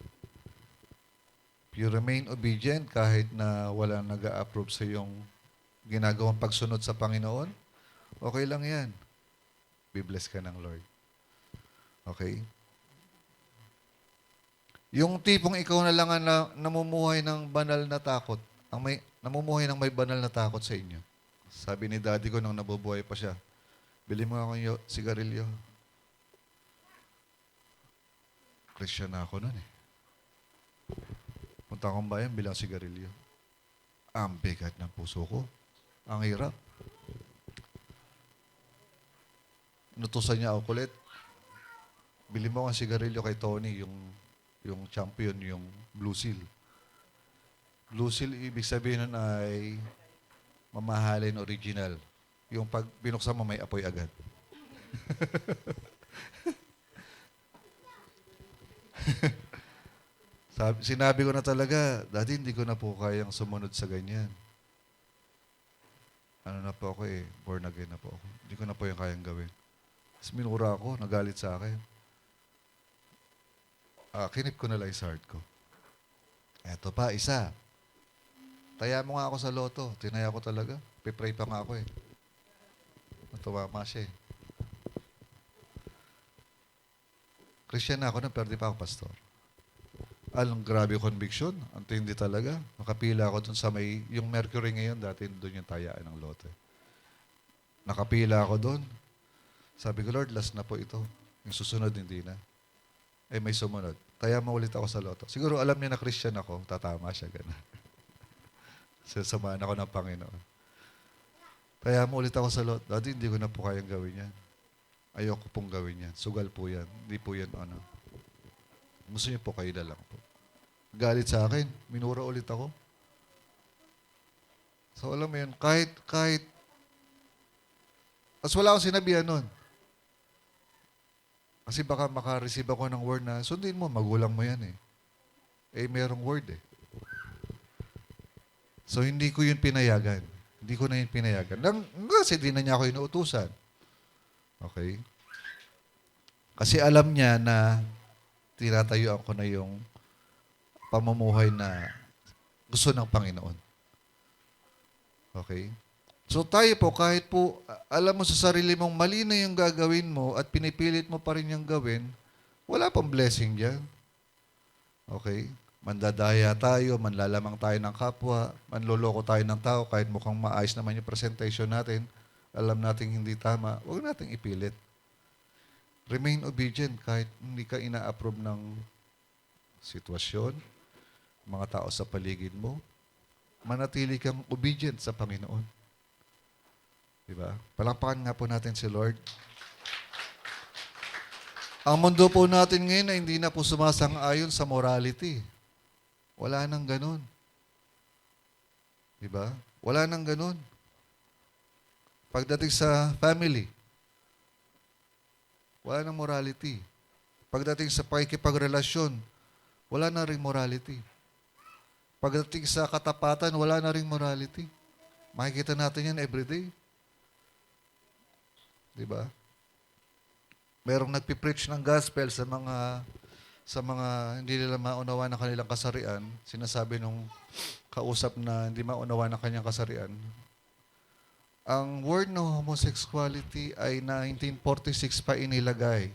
If you remain obedient kahit na walang nag-a-approve sa iyong ginagawang pagsunod sa Panginoon, okay lang yan. Be-bless ka ng Lord. Okay? Yung tipong ikaw na lang ang namumuhay ng banal na takot, namumuhay ng may banal na takot sa inyo. Sabi ni daddy ko nung nabubuhay pa siya, bili mo ako yung sigarilyo. Christian na ako nun eh. Punta akong bayan, bilang sigarilyo. Ang bigat ng puso ko. Ang hirap. Nutusan niya ako kulit. Bili mo ang sigarilyo kay Tony, yung champion, yung Blue Seal. Blue Seal, ibig sabihin nun ay mamahalin original. Yung pag binuksan mo, may apoy agad. Sinabi ko na talaga, dati hindi ko na po kayang sumunod sa ganyan. Ano na po ako eh, born again na po ako. Hindi ko na po yung kayang gawin. Tapos minura ako, nagalit sa akin. Kinip ko na lang sa heart ko. Eto pa, isa. Taya mo nga ako sa loto. Tinaya ko talaga. Pipray pa nga ako eh. Natuwama siya eh. Christian na ako na, pero di pa ako pastor. Alang grabe conviction. Ang tindi talaga. Nakapila ako dun sa may, yung Mercury ngayon, dati dun yung tayaan ng loto. Nakapila ako dun. Sabi ko, Lord, last na po ito. Yung susunod, hindi na. Eh, may sumunod. Taya mo ulit ako sa loto. Siguro alam niya na Christian ako, tatama siya, gano'n. Sasamahan ako ng Panginoon. Taya mo ulit ako sa loto. Dati hindi ko na po kayang gawin yan. Ayoko pong gawin yan. Sugal po yan. Hindi po yan, ano. Gusto niyo po kayo na lang po. Galit sa akin. Minura ulit ako. So, alam mo yun, kahit, as wala akong sinabihan nun. Kasi baka makareceive ako ng word na, sundin mo, magulang mo yan eh. Eh, merong word eh. So, hindi ko yun pinayagan. Hindi ko na yun pinayagan. Kasi di na niya ako inuutusan. Okay? Kasi alam niya na tinatayuan ko na yung pamumuhay na gusto ng Panginoon. Okay? So tayo po, kahit po, alam mo sa sarili mong mali na yung gagawin mo at pinipilit mo pa rin yung gawin, wala pang blessing dyan. Okay? Mandadaya tayo, manlalamang tayo ng kapwa, manloloko tayo ng tao, kahit mukhang maayos naman yung presentation natin, alam natin hindi tama, huwag natin ipilit. Remain obedient kahit hindi ka ina-approve ng sitwasyon, mga tao sa paligid mo. Manatili kang obedient sa Panginoon. Diba? Palakpakan nga po natin si Lord. Ang mundo po natin ngayon ay hindi na po sumasang-ayon sa morality. Wala nang ganun. Diba? Wala nang ganun. Pagdating sa family, wala nang morality. Pagdating sa pakikipagrelasyon, wala na ring morality. Pagdating sa katapatan, wala na ring morality. Makikita natin yan everyday. Diba? Merong nagpipreach ng gospel sa mga sa mga hindi nila maunawa ng kanilang kasarian, sinasabi nung kausap na hindi maunawa ng kanyang kasarian, ang word ng homosexuality ay 1946 pa inilagay.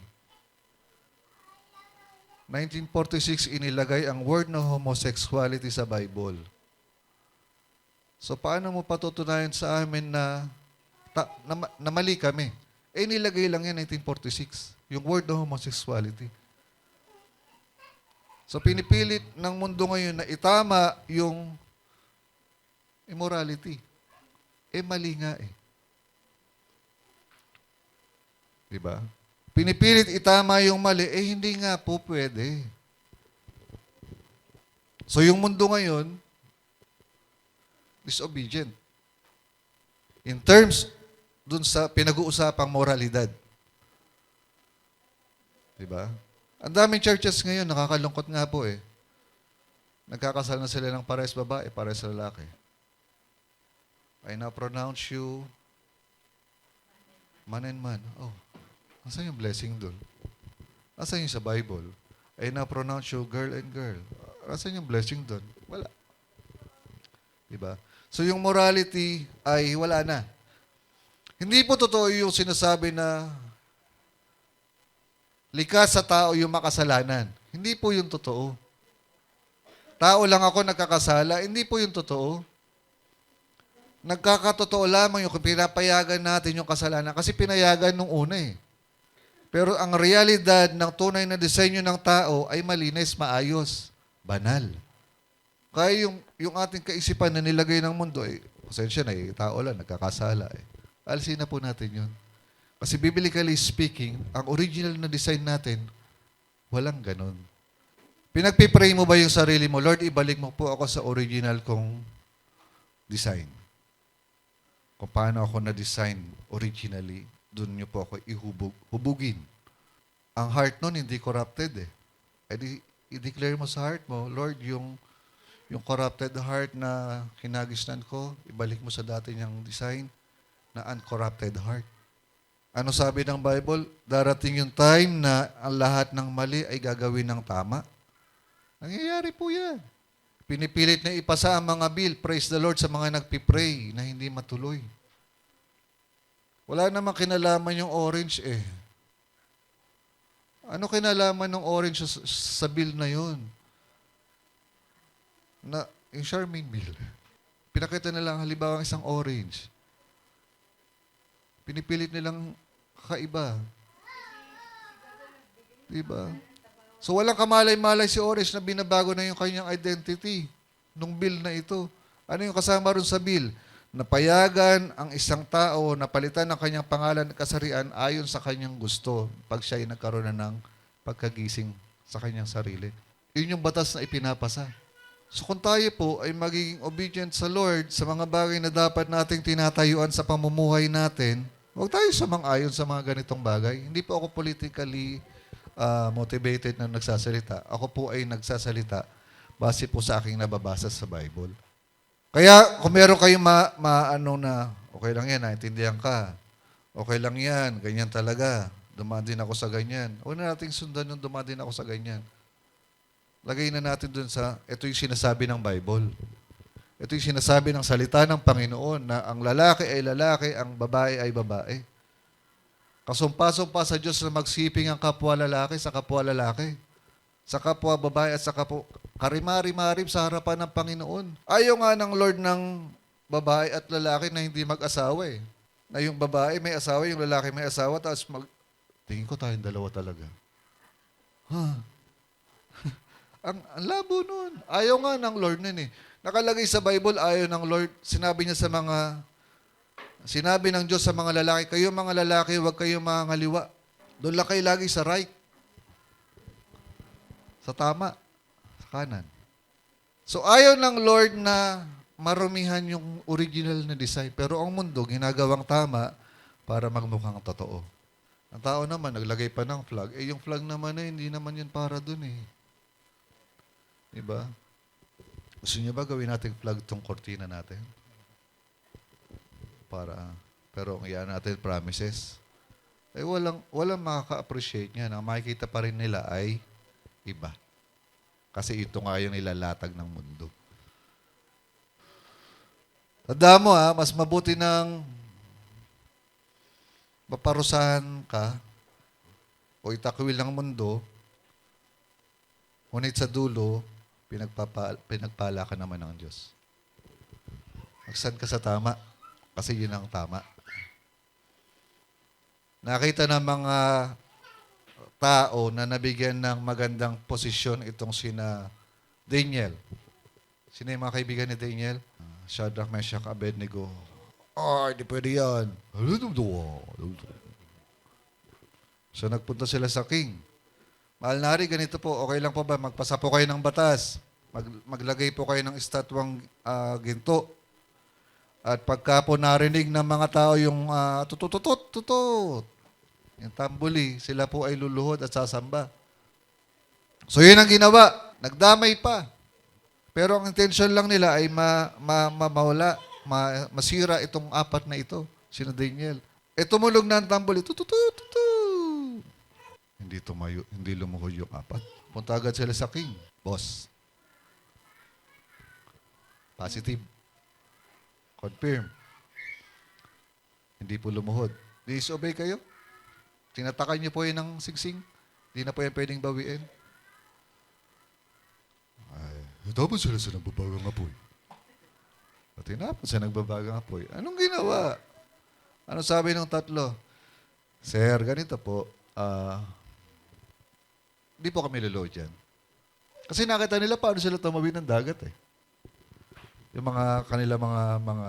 1946 inilagay ang word ng homosexuality sa Bible. So paano mo patutunayan sa amin na mali kami? Eh nilagay lang yan 1946, yung word ng homosexuality. So pinipilit ng mundo ngayon na itama yung immorality. Eh mali nga eh. Diba? Pinipilit itama yung mali, eh hindi nga po pwede. So yung mundo ngayon, disobedient. In terms dun sa pinag-uusapang moralidad. Diba? Ang daming churches ngayon, nakakalungkot nga po eh. Nagkakasal na sila ng parehas babae, parehas lalaki. I now pronounce you man and man. Oh, asan yung blessing doon? Asan yung sa Bible? I now pronounce you girl and girl. Asan yung blessing doon? Wala. Diba? So yung morality ay wala na. Hindi po totoo yung sinasabi na likas sa tao yung makasalanan. Hindi po yung totoo. Tao lang ako nagkakasala. Hindi po yung totoo. Nagkakatotoo lamang yung pinapayagan natin yung kasalanan kasi pinayagan nung una eh. Pero ang realidad ng tunay na disenyo ng tao ay malinis, maayos, banal. Kaya yung ating kaisipan na nilagay ng mundo, eh, pasensya na eh, tao lang, nagkakasala eh. Alisin na po natin yun. Kasi biblically speaking, ang original na design natin, walang ganon. Pinagpipray mo ba yung sarili mo, Lord, ibalik mo po ako sa original kong design. Kung paano ako na-design originally, doon niyo po ako hubugin. Ang heart nun, hindi corrupted eh. I-declare mo sa heart mo, Lord, yung corrupted heart na kinagisnan ko, ibalik mo sa dati niyang design na uncorrupted heart. Ano sabi ng Bible? Darating yung time na ang lahat ng mali ay gagawin ng tama. Nangyayari po yan. Pinipilit na ipasa ang mga bill, praise the Lord, sa mga nagpipray na hindi matuloy. Wala namang kinalaman yung orange eh. Ano kinalaman ng orange sa bill na yun? Na, yung Charmaine bill. Pinakita nilang halimbawa ang isang orange. Pinipilit nilang kakaiba. Diba? So walang kamalay-malay si Orange na binabago na yung kanyang identity nung bill na ito. Ano yung kasama ron sa bill? Napayagan ang isang tao na palitan ng kanyang pangalan at kasarian ayon sa kanyang gusto pag siya ay nagkaroon na ng pagkagising sa kanyang sarili. Yun yung batas na ipinapasa. So kung tayo po ay magiging obedient sa Lord sa mga bagay na dapat nating tinatayuan sa pamumuhay natin, huwag tayo sumang-ayon sa mga ganitong bagay. Hindi po ako politically motivated na nagsasalita. Ako po ay nagsasalita base po sa aking nababasa sa Bible. Kaya kung meron kayong ano na, okay lang yan, naintindihan ka. Okay lang yan, ganyan talaga. Dumaan din ako sa ganyan. Huwag na nating sundan yung dumaan din ako sa ganyan. Lagay na natin dun sa, ito yung sinasabi ng Bible. Ito yung sinasabi ng salita ng Panginoon na ang lalaki ay lalaki, ang babae ay babae. Kasumpa-sumpa sa Diyos na magsiping ang kapwa lalaki sa kapwa lalaki. Sa kapwa babae at sa kapwa karimari-marib sa harapan ng Panginoon. Ayaw nga ng Lord ng babae at lalaki na hindi mag-asawa eh. Na yung babae may asawa, yung lalaki may asawa, tapos tingin ko tayong dalawa talaga. Huh? ang labo nun. Ayaw nga ng Lord nun eh. Nakalagay sa Bible, ayaw ng Lord, sinabi ng Diyos sa mga lalaki, kayo mga lalaki, huwag kayong mga ngaliwa. Doon lang kayo lagi sa right. Sa tama. Sa kanan. So ayaw ng Lord na marumihan yung original na design. Pero ang mundo, ginagawang tama para magmukhang totoo. Ang tao naman, naglagay pa ng flag. Eh yung flag naman eh, hindi naman yun para dun eh. Diba? Gusto niyo ba gawin natin flag tong kortina natin? Pero ang iyan natin promises, walang makaka-appreciate niya. Ang makikita pa rin nila ay iba. Kasi ito nga yung nilalatag ng mundo. Tandaan mo mas mabuti nang maparusahan ka o itakwil ng mundo, ngunit sa dulo, pinagpala ka naman ng Diyos. Magsan ka sa tama, kasi yun ang tama. Nakita ng mga tao na nabigyan ng magandang posisyon itong sina Daniel. Sino yung mga kaibigan ni Daniel? Shadrach, Meshach, Abednego. Hindi pwede yan. So nagpunta sila sa king. Mahal na hari, ganito po, okay lang po ba? Magpasa po kayo ng batas. Maglagay po kayo ng estatwang ginto. At pagka po narinig ng mga tao yung tutut, yung tambuli, sila po ay luluhod at sasamba. So yun ang ginawa. Nagdamay pa. Pero ang intention lang nila ay mawala, masira itong apat na ito, sina Daniel. Tumulog na ang tambuli, Hindi tumayo, hindi lumuhod yung apat. Punta agad sila sa king. Boss. Positive. Confirm. Hindi po lumuhod. Disobey kayo? Tinatakan niyo po yun ng singsing? Hindi na po yan pwedeng bawiin? Dapat sila sa nagbabagang apoy. At tinapon sa nagbabagang apoy. Anong ginawa? Ano sabi ng tatlo? Sir, ganito po. Di po kami luluhod yan. Kasi nakita nila paano sila tumawid ng dagat eh. Yung kanila mga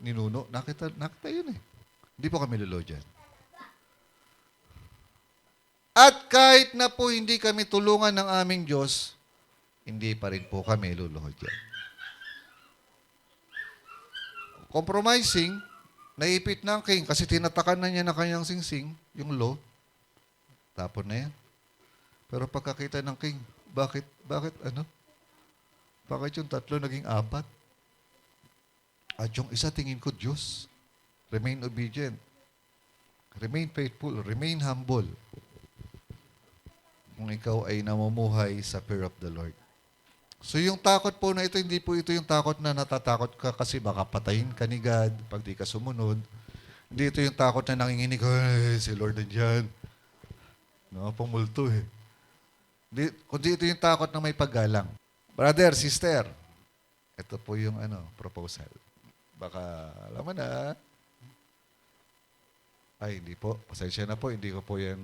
ninuno, nakita yun eh. Hindi po kami luluhod yan. At kahit na po hindi kami tulungan ng aming Diyos, hindi pa rin po kami luluhod yan. Compromising, naipit na ang king kasi tinatakan na niya na kanyang singsing, yung law. Tapon na yan. Pero pagkakita ng king, bakit yung tatlo naging apat? At yung isa tingin ko, Diyos. Remain obedient. Remain faithful. Remain humble. Kung ikaw ay namumuhay sa fear of the Lord. So yung takot po na ito, hindi po ito yung takot na natatakot ka kasi baka patayin ka ni God pag di ka sumunod. Hindi ito yung takot na nanginginig, si Lord nandiyan. No, pumulto eh. Kundi ito yung takot na may paggalang. Brother, sister, ito po yung proposal. Baka, alam mo na. Ay, hindi po. Pasensya na po. Hindi ko po yan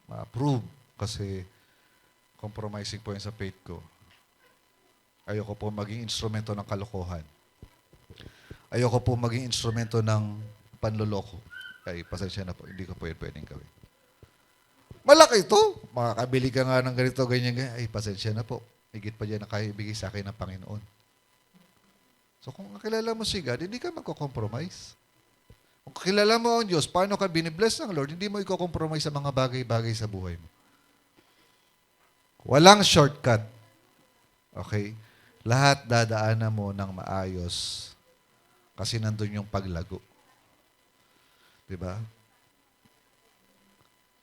ma-approve kasi compromising po yan sa faith ko. Ayoko po maging instrumento ng kalokohan. Ayoko po maging instrumento ng panloloko. Ay, pasensya na po. Hindi ko po yan pwedeng gawin. Malaki ito. Makakabili ka nga ng ganito, ganyan. Ay, pasensya na po. Higit pa dyan na kaya ibigay sa akin ng Panginoon. So kung kakilala mo si God, hindi ka magko-compromise. Kung kakilala mo ang Diyos, paano ka binibless ng Lord, hindi mo i-compromise sa mga bagay-bagay sa buhay mo. Walang shortcut. Okay? Lahat dadaanan mo ng maayos kasi nandun yung paglago. Diba?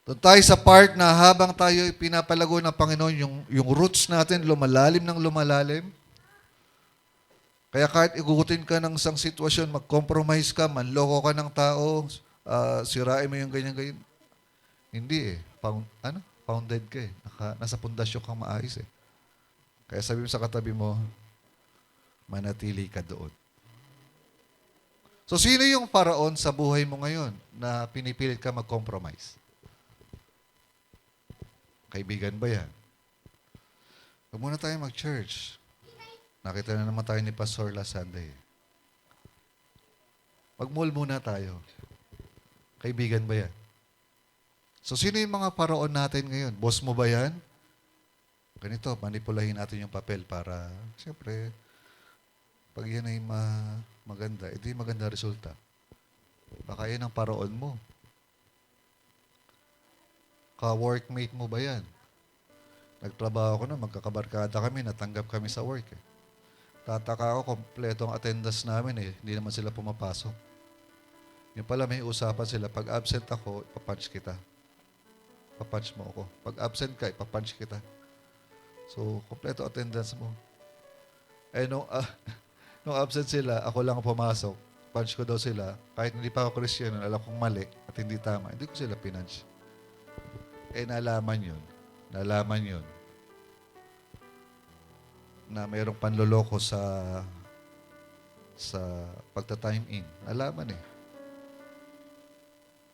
Doon tayo sa part na habang tayo pinapalago ng Panginoon, yung roots natin lumalalim ng lumalalim. Kaya kahit igugutin ka ng isang sitwasyon, mag-compromise ka, manloko ka ng tao, sirain mo yung ganyan-ganyan. Hindi eh. Founded ka eh. Nasa pundasyon kang maayos eh. Kaya sabi mo sa katabi mo, manatili ka doon. So, sino yung paraon sa buhay mo ngayon na pinipilit ka mag-compromise? Kaibigan ba yan? Huwag muna tayo mag-church. Nakita na naman tayo ni Pastor last Sunday. Mag-mall muna tayo. Kaibigan ba yan? So, sino yung mga paraon natin ngayon? Boss mo ba yan? Ganito, manipulahin natin yung papel para, siyempre, pag yan ay maganda, edi maganda resulta. Baka yan ang paraon mo. Ka-workmate mo ba yan? Nagtrabaho ko na, magkakabarkada kami, natanggap kami sa work eh. Tataka ako, kompleto ang attendance namin eh. Hindi naman sila pumapasok. Yung pala may usapan sila, pag absent ako, ipapunch kita. papunch mo ako. Pag absent ka, ipapunch kita. So, kompleto attendance mo. Eh, nung absent sila, ako lang ang pumasok. Punch ko daw sila. Kahit hindi pa ako Christian, alam kong mali at hindi tama. Hindi ko sila pinunch. Eh, nalaman yun. Na mayroong panloloko sa pagta-time in. Nalaman eh.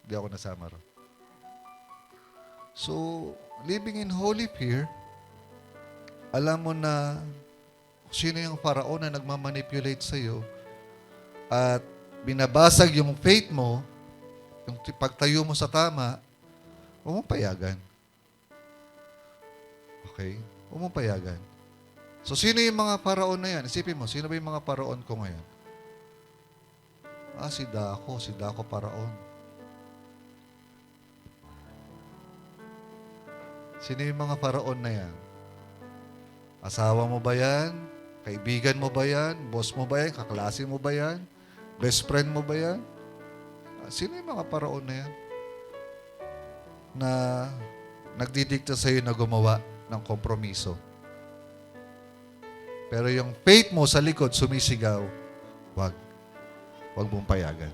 Hindi ako nasama ron. So, living in holy fear, alam mo na sino yung Faraon na nagmamanipulate sa'yo at binabasag yung faith mo, yung pagtayo mo sa tama, huwag mong payagan. Okay? Huwag mong payagan. So, sino yung mga Faraon na yan? Isipin mo, sino ba yung mga Faraon ko ngayon? Si Dako Faraon. Sino yung mga Faraon na yan? Asawa mo ba yan? Kaibigan mo ba yan? Boss mo ba yan? Kaklase mo ba yan? Best friend mo ba yan? Sino yung mga Faraon na yan? Na nagdidikta sa'yo na gumawa ng kompromiso. Pero yung faith mo sa likod sumisigaw, wag mong payagan.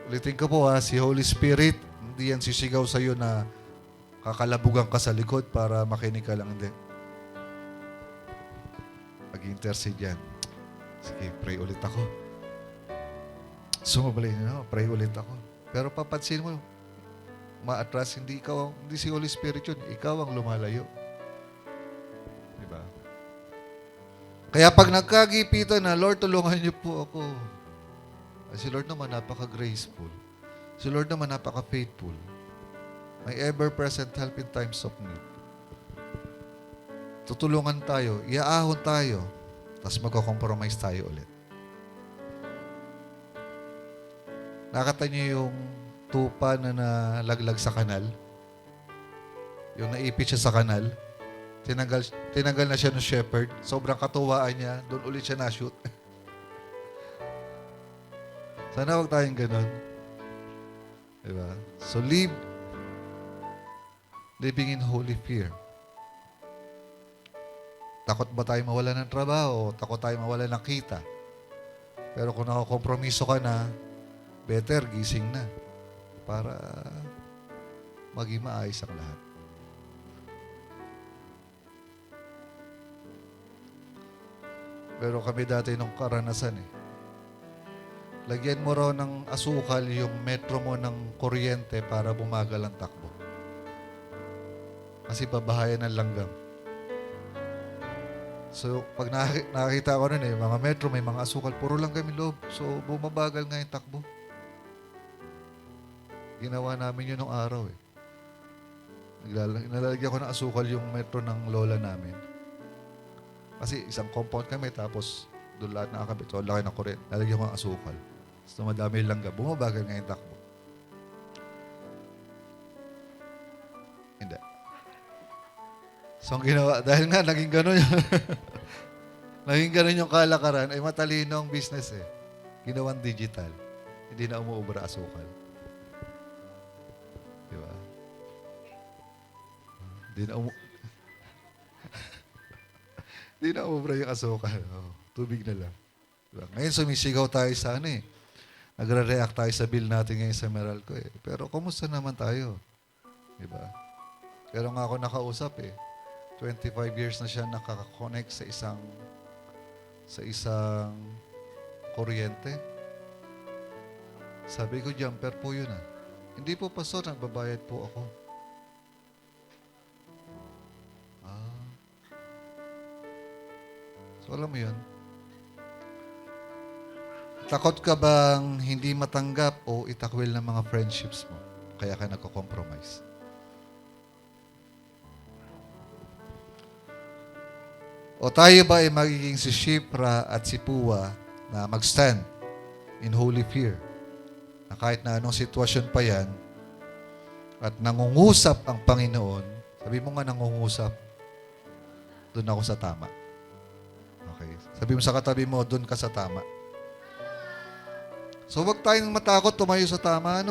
Ulitin ko po si Holy Spirit, hindi yan sisigaw sa'yo na kakalabugan ka sa likod para makinig ka lang. Hindi. Mag-intercede yan. Sige, pray ulit ako. Sumabali niyo, pray ulit ako. Pero papansin mo, ma-atras, hindi si Holy Spirit yun. Ikaw ang lumalayo. Diba? Kaya pag nagkagipitan na, Lord, tulungan niyo po ako. Si Lord naman napaka-graceful. Si Lord naman napaka-faithful. May ever-present help in times of need. Tutulungan tayo, iaahon tayo, tapos magko-compromise tayo ulit. Nakita niyo yung tupa na nalaglag sa kanal? Yung naipit siya sa kanal? Tinanggal na siya ng shepherd. Sobrang katuwaan niya. Doon ulit siya na-shoot. Sana huwag tayong ganun. Diba? So, living in holy fear. Takot ba tayo mawala ng trabaho? Takot tayo mawala ng kita? Pero kung nakakompromiso ka na, better, gising na. Para maging maayos ang lahat. Pero kami dati nung karanasan lagyan mo raw ng asukal yung metro mo ng kuryente para bumagal ang takbo. Kasi babahayan ng langgam. So, pag nakakita ko nun mga metro, may mga asukal, puro langgam yung loob. So, bumabagal nga yung takbo. Ginawa namin yun nung araw Nilalagyan ko ng asukal yung metro ng lola namin. Kasi isang compound kami, tapos doon lahat nakakabit. So, laki ng kuryente. Lalagyan ko ng asukal. So, madami yung langgam. Bumabagal nga yung takbo. Hindi. So, ang ginawa, dahil nga naging gano'n naging gano'n yung kalakaran, ay matalino ang business Ginawang digital. Hindi na umuubra asukal. Diba? Hindi na umuubra yung asukal. Tubig na lang. Diba? Ngayon, sumisigaw tayo sa nagre-react tayo sa bill natin ngayon sa Meralco Pero, kumusta naman tayo? Diba? Pero nga ako nakausap 25 years na siya nakaka-connect sa isang kuryente. Sabi ko, jumper po yun Hindi po, pastor, nagbabayad po ako. So, alam mo yun? Takot ka bang hindi matanggap o itakwil ng mga friendships mo? Kaya ka nagko-compromise. O tayo ba ay magiging si Shipra at si Puwa na mag-stand in holy fear? Na kahit na anong sitwasyon pa yan, at nangungusap ang Panginoon, sabi mo nga nangungusap, doon ako sa tama. Okay. Sabi mo sa katabi mo, doon ka sa tama. So, wag tayong matakot tumayo sa tama.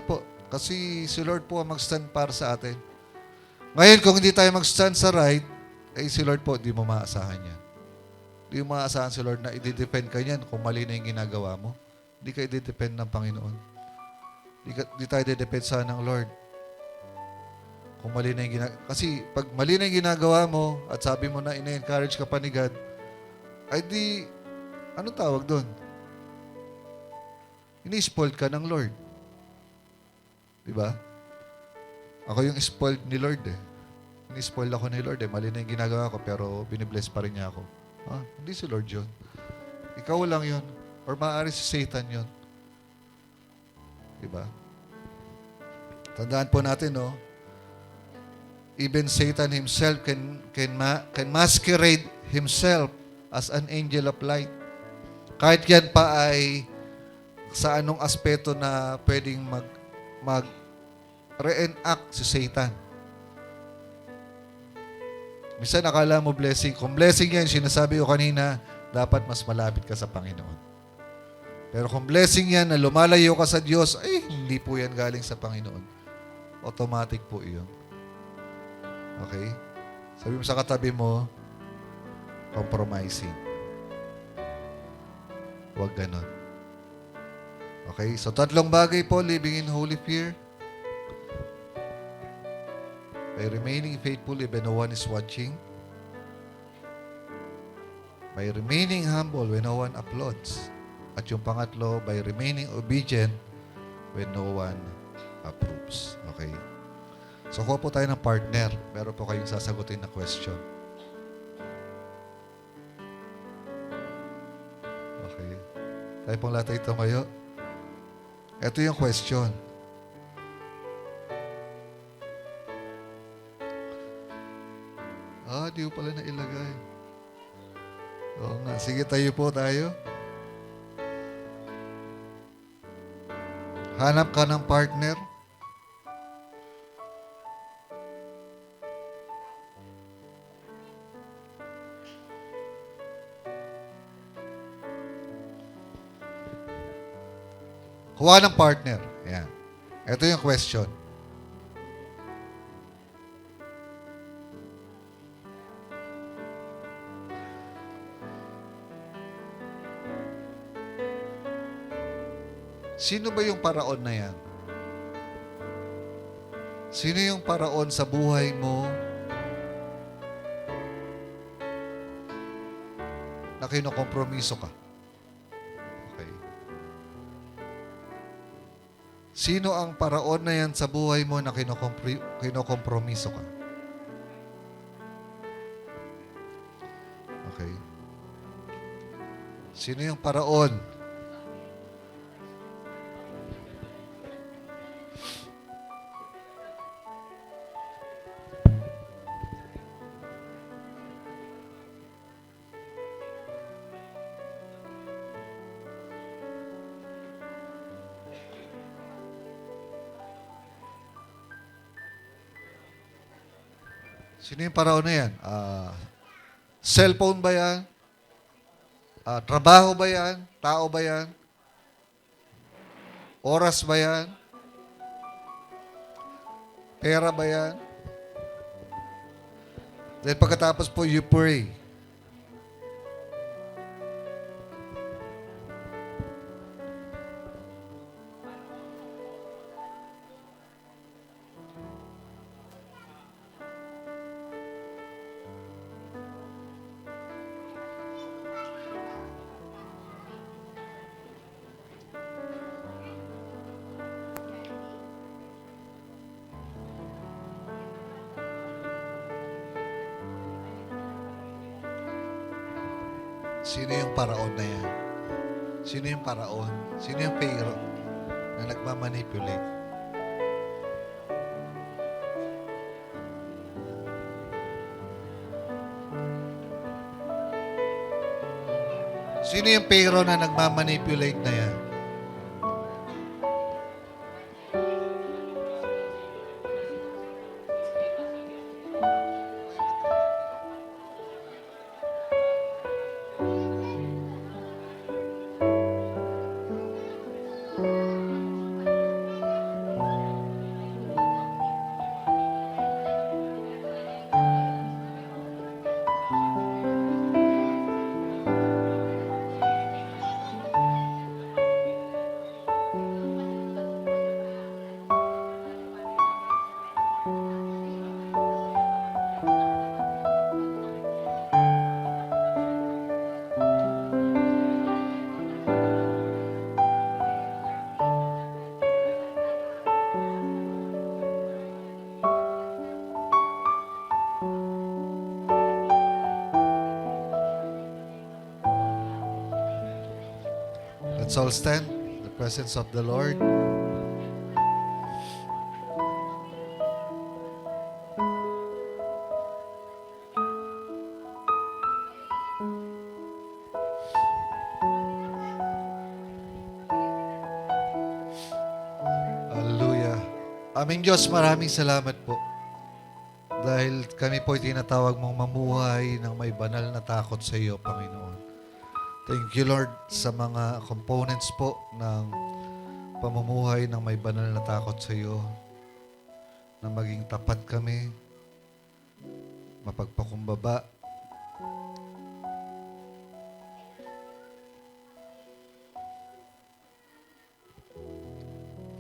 Kasi si Lord po ang mag-stand para sa atin. Ngayon, kung hindi tayo mag-stand sa right, eh si Lord po, di mo maasahan yan. Di mo maasahan si Lord na i-depend ka niyan kung mali na yung ginagawa mo. Di ka i-depend ng Panginoon. Di tayo i-depend sa ng Lord. Kung mali na yung ginagawa. Kasi pag mali na yung ginagawa mo at sabi mo na ina-encourage ka pa ni God, ay di, anong tawag doon? Ini-spoiled ka ng Lord. Di ba? Ako yung spoiled ni Lord eh. Ini-spoiled ako ni Lord eh. Mali na yung ginagawa ko pero binibless pa rin niya ako. Hindi si Lord yun. Ikaw lang yun. Or maaari si Satan yun. Diba? Tandaan po natin, no? Even Satan himself can masquerade himself as an angel of light. Kahit yan pa ay sa anong aspeto na pwedeng reenact si Satan. Minsan nakala mo blessing. Kung blessing yan, sinasabi ko kanina, dapat mas malapit ka sa Panginoon. Pero kung blessing yan na lumalayo ka sa Diyos, ay hindi po yan galing sa Panginoon. Automatic po iyon. Okay? Sabi mo sa katabi mo, compromising. Huwag ganon. Okay? So, 3 bagay po, living in holy fear. By remaining faithful even no one is watching. By remaining humble when no one applauds. At yung pangatlo, by remaining obedient when no one approves. Okay? So, kuha po tayo ng partner. Meron po kayong sasagutin na question. Okay. Tayo pong lahat ay tumayo. Ito yung question. Di ko pala nailagay. Oo nga. Sige, tayo po tayo. Hanap ka ng partner. Kuha ng partner. Ayan. Ito yung question. Sino ba yung paraon na yan? Sino yung paraon sa buhay mo na kinokompromiso ka? Okay. Sino ang paraon na yan sa buhay mo na kinokompromiso ka? Okay. Sino yung paraon? Sino yung paraon na yan? Cellphone ba yan? Trabaho ba yan? Tao ba yan? Oras ba yan? Pera ba yan? Then pagkatapos po, you pray. Sino yung paraon na yan? Sino yung paraon? Sino yung Pharaoh na nagmamanipulate? Sino yung Pharaoh na nagmamanipulate na yan? Let's all stand in the presence of the Lord. Hallelujah. Aming Diyos, maraming salamat po. Dahil kami po tinatawag mong mamuhay ng may banal na takot sa iyo, Panginoon. Thank you, Lord, sa mga components po ng pamumuhay ng may banal na takot sa iyo, na maging tapat kami, mapagpakumbaba,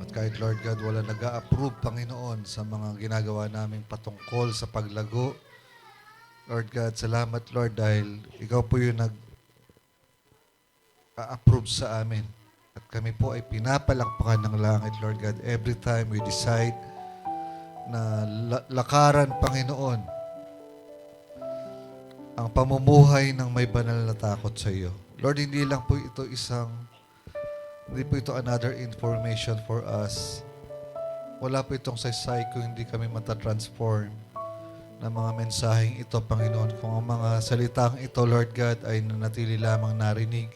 at kahit, Lord God, wala nag-a-approve, Panginoon, sa mga ginagawa naming patungkol sa paglago. Lord God, salamat, Lord, dahil ikaw po yung nag-a-approve sa amin. At kami po ay pinapalakpakan ng langit, Lord God, every time we decide na lakaran, Panginoon, ang pamumuhay ng may banal na takot sa iyo. Lord, hindi po ito another information for us. Wala po itong saysay kung hindi kami matatransform ng mga mensaheng ito, Panginoon. Kung ang mga salitang ito, Lord God, ay nanatili lamang narinig,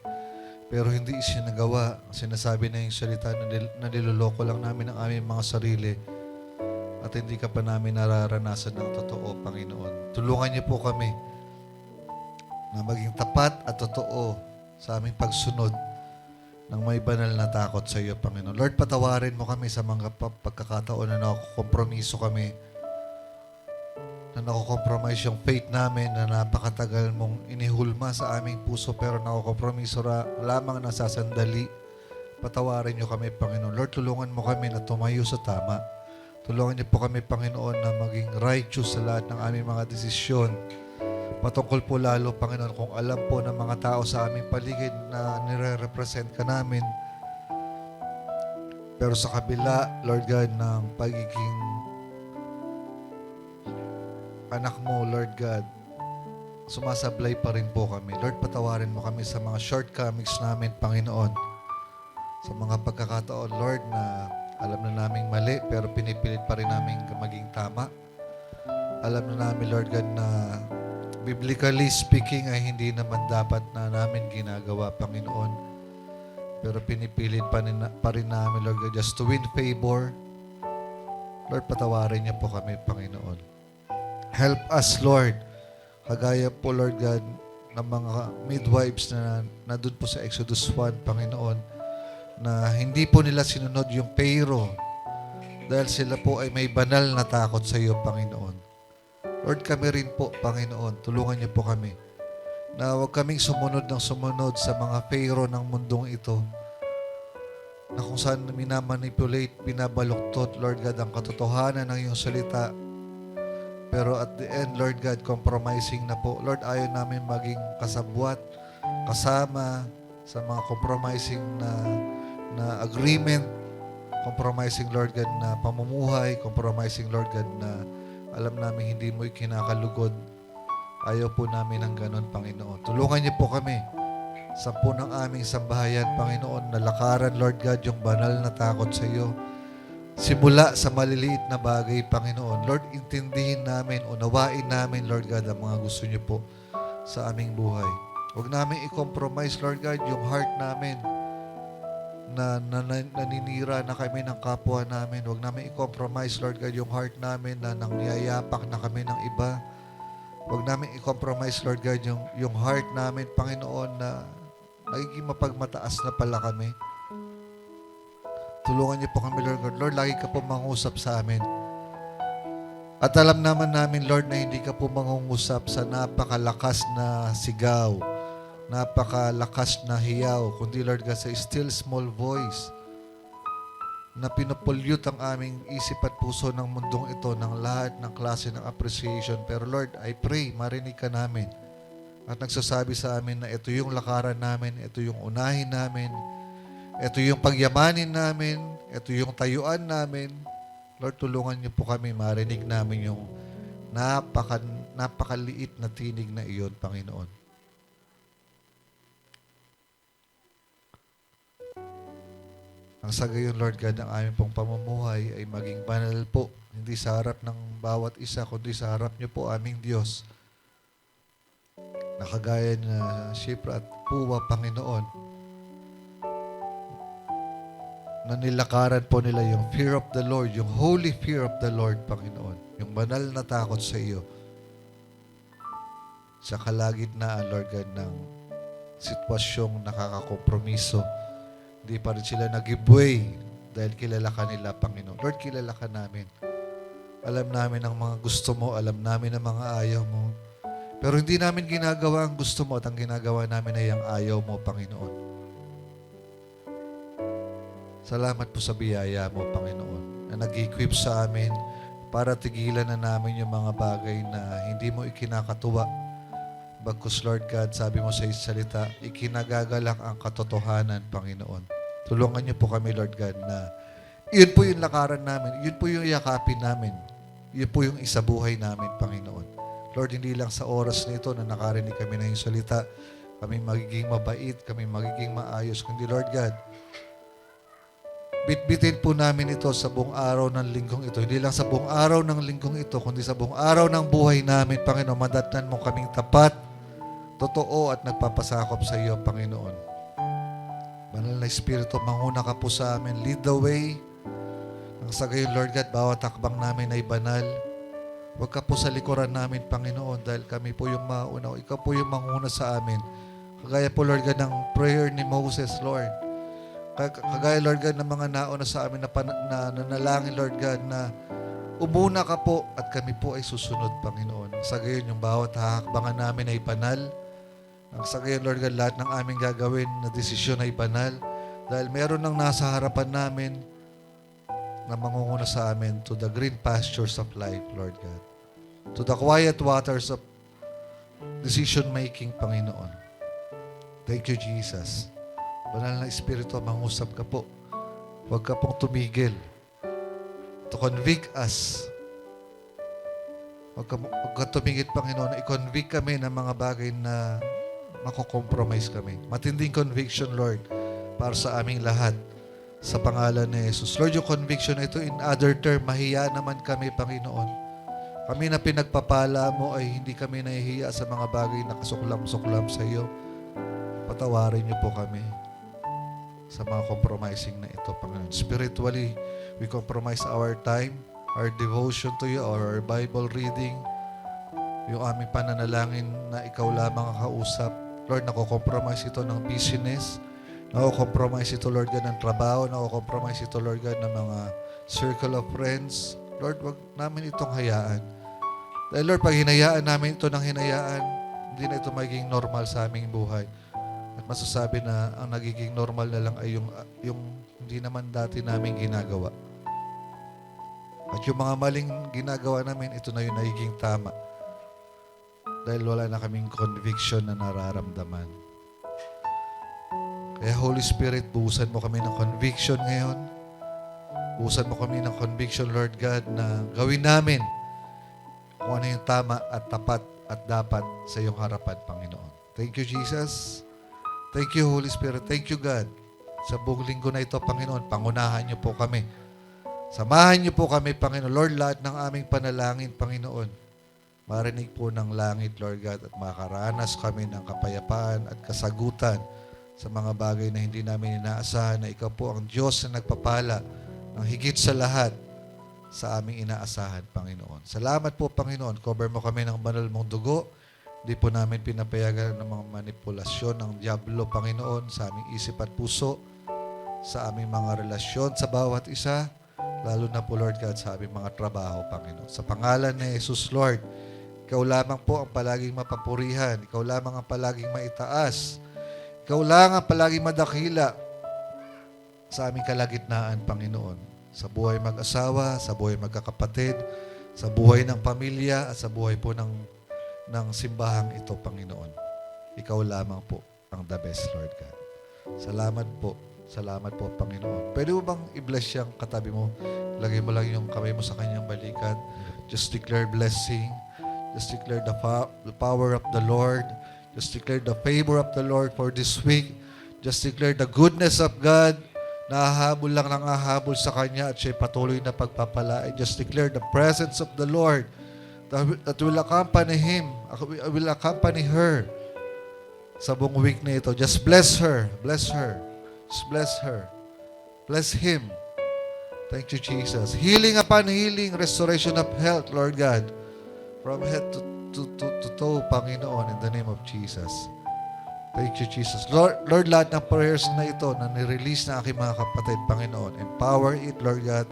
pero hindi isinagawa. Sinasabi na yung salita na niloloko lang namin ang aming mga sarili at hindi ka pa namin nararanasan ng totoo, Panginoon. Tulungan niyo po kami na maging tapat at totoo sa aming pagsunod ng may banal na takot sa iyo, Panginoon. Lord, patawarin mo kami sa mga pagkakataon na nakukompromiso kami, na nakukompromise yung faith namin na napakatagal mong inihulma sa aming puso pero nakukompromiso lamang na sa sandali. Patawarin niyo kami, Panginoon. Lord, tulungan mo kami na tumayo sa tama. Tulungan niyo po kami, Panginoon, na maging righteous sa lahat ng aming mga desisyon. Patungkol po lalo, Panginoon, kung alam po ng mga tao sa aming paligid na nire-represent ka namin. Pero sa kabila, Lord God, ng pagiging anak mo, Lord God, sumasablay pa rin po kami. Lord, patawarin mo kami sa mga shortcomings namin, Panginoon. Sa mga pagkakataon, Lord, na alam na naming mali, pero pinipilit pa rin namin maging tama. Alam na namin, Lord God, na biblically speaking ay hindi naman dapat na namin ginagawa, Panginoon. Pero pinipilit pa rin namin, Lord God, just to win favor. Lord, patawarin niyo po kami, Panginoon. Help us, Lord. Kagaya po, Lord God, ng mga midwives na doon po sa Exodus 1, Panginoon, na hindi po nila sinunod yung Pharaoh dahil sila po ay may banal na takot sa iyo, Panginoon. Lord, kami rin po, Panginoon, tulungan niyo po kami na huwag kaming sumunod sa mga Pharaoh ng mundong ito na kung saan minamanipulate, binabaluktot, Lord God, ang katotohanan ng iyong salita. Pero at the end, Lord God, compromising na po. Lord, ayaw namin maging kasabwat, kasama sa mga compromising na agreement, compromising, Lord God, na pamumuhay, compromising, Lord God, na alam namin hindi mo ikinakalugod. Ayaw po namin ng ganon, Panginoon. Tulungan niyo po kami sa po ng aming sambahayan, Panginoon, na lakaran, Lord God, yung banal na takot sa iyo. Simula sa maliliit na bagay, Panginoon. Lord, intindihin namin, unawain namin, Lord God, ang mga gusto niyo po sa aming buhay. Huwag namin i-compromise, Lord God, yung heart namin na naninira na kami ng kapwa namin. Huwag namin i-compromise, Lord God, yung heart namin na nangyayapak na kami ng iba. Huwag namin i-compromise, Lord God, yung heart namin, Panginoon, na nagiging mapagmataas na pala kami. Tulungan niyo po kami, Lord God. Lord, lagi ka po mangusap sa amin. At alam naman namin, Lord, na hindi ka po mangungusap sa napakalakas na sigaw, napakalakas na hiyaw, kundi, Lord God, sa still small voice na pinopollute ang aming isip at puso ng mundong ito ng lahat ng klase ng appreciation. Pero Lord, I pray, marinig ka namin at nagsasabi sa amin na ito yung lakaran namin, ito yung unahin namin, ito yung pagyamanin namin, ito yung tayuan namin. Lord, tulungan niyo po kami, marinig namin yung napakaliit na tinig na iyon, Panginoon. Ang sa gayon, Lord God, ang aming pong pamumuhay ay maging banal po, hindi sa harap ng bawat isa, kundi sa harap niyo po, aming Diyos. Nakagaya na Shipra at Puwa, Panginoon, na nilakaran po nila yung fear of the Lord, yung holy fear of the Lord, Panginoon. Yung banal na takot sa iyo. Sa kalagitnaan, Lord God, ng sitwasyong nakakakompromiso. Hindi pa rin sila nag-give way dahil kilala ka nila, Panginoon. Lord, kilala ka namin. Alam namin ang mga gusto mo, alam namin ang mga ayaw mo. Pero hindi namin ginagawa ang gusto mo at ang ginagawa namin ay ang ayaw mo, Panginoon. Salamat po sa biyaya mo, Panginoon, na nag-equip sa amin para tigilan na namin yung mga bagay na hindi mo ikinakatuwa. Bagkus, Lord God, sabi mo sa salita, ikinagagalak ang katotohanan, Panginoon. Tulungan niyo po kami, Lord God, na yun po yung lakaran namin, yun po yung yakapin namin, yun po yung isabuhay namin, Panginoon. Lord, hindi lang sa oras na ito na nakarinig kami na yung salita, kami magiging mabait, kami magiging maayos, kundi, Lord God, bitbitin po namin ito sa buong araw ng linggong ito. Hindi lang sa buong araw ng linggong ito, kundi sa buong araw ng buhay namin, Panginoon. Madatnan mo kaming tapat, totoo at nagpapasakop sa iyo, Panginoon. Banal na Espiritu, manguna ka po sa amin. Lead the way. Ang sa gayon, Lord God, bawat takbang namin ay banal. Huwag ka po sa likuran namin, Panginoon, dahil kami po yung mauna. Ikaw po yung manguna sa amin. Kagaya po, Lord God, ng prayer ni Moses, Lord. Kagaya, Lord God, ng mga nauna sa amin na nanalangin, Lord God, na umuna ka po at kami po ay susunod, Panginoon. Sa gayon, yung bawat hakbangan namin ay banal. Ang sa gayon, Lord God, lahat ng aming gagawin na desisyon ay banal. Dahil meron nang nasa harapan namin na mangunguna sa amin to the green pastures of life, Lord God. To the quiet waters of decision-making, Panginoon. Thank you, Jesus. Banal na Espiritu, mangusap ka po. Huwag ka pong tumigil to convict us. Huwag ka tumigil, Panginoon, na i-convict kami ng mga bagay na mako-compromise kami. Matinding conviction, Lord, para sa aming lahat. Sa pangalan ni Jesus. Lord, yung conviction na ito, in other term, mahiya naman kami, Panginoon. Kami na pinagpapala mo ay hindi kami nahihiya sa mga bagay na kasuklam-suklam sa iyo. Patawarin niyo po kami sa mga compromising na ito, Panginoon. Spiritually, we compromise our time, our devotion to you, or our Bible reading, yung aming pananalangin na ikaw lamang ang kausap. Lord, nako-compromise ito ng business, nako-compromise ito, Lord God, ng trabaho, nako-compromise ito, Lord God, ng mga circle of friends. Lord, wag namin itong hayaan. Dahil, Lord, pag hinayaan namin ito ng hinayaan, hindi na ito magiging normal sa aming buhay. At masasabi na ang nagiging normal na lang ay yung hindi naman dati namin ginagawa. At yung mga maling ginagawa namin, ito na yung nagiging tama. Dahil wala na kaming conviction na nararamdaman. Kaya Holy Spirit, buhusan mo kami ng conviction ngayon. Buhusan mo kami ng conviction, Lord God, na gawin namin kung ano yung tama at tapat at dapat sa iyong harapan, Panginoon. Thank you, Jesus. Thank you, Holy Spirit. Thank you, God. Sa buong linggo na ito, Panginoon, pangunahan niyo po kami. Samahan niyo po kami, Panginoon. Lord, lahat ng aming panalangin, Panginoon, marinig po ng langit, Lord God, at makaranas kami ng kapayapaan at kasagutan sa mga bagay na hindi namin inaasahan na ikaw po ang Diyos na nagpapala ng higit sa lahat sa aming inaasahan, Panginoon. Salamat po, Panginoon. Cover mo kami ng banal mong dugo. Hindi po namin pinapayagan ng mga manipulasyon ng Diablo, Panginoon, sa aming isip at puso, sa aming mga relasyon sa bawat isa, lalo na po, Lord God, sa aming mga trabaho, Panginoon. Sa pangalan ni Jesus, Lord, ikaw lamang po ang palaging mapapurihan. Ikaw lamang ang palaging maitaas. Ikaw lang ang palaging madakila sa aming kalagitnaan, Panginoon. Sa buhay mag-asawa, sa buhay magkakapatid, sa buhay ng pamilya, at sa buhay po ng simbahang ito, Panginoon. Ikaw lamang po ang the best, Lord God. Salamat po. Salamat po, Panginoon. Pwede mo bang i-bless siyang katabi mo? Lagay mo lang yung kamay mo sa kanyang balikat. Just declare blessing. Just declare the power of the Lord. Just declare the favor of the Lord for this week. Just declare the goodness of God. nahahabol lang ng ahabol sa kanya at siya'y patuloy na pagpapalain. Just declare the presence of the Lord that will accompany him, will accompany her sa buong week na ito. Just bless her. Bless her. Just bless her. Bless him. Thank you, Jesus. Healing upon healing, restoration of health, Lord God. From head to toe, Panginoon, in the name of Jesus. Thank you, Jesus. Lord, lahat ng prayers na ito na nirelease na aking mga kapatid, Panginoon, empower it, Lord God,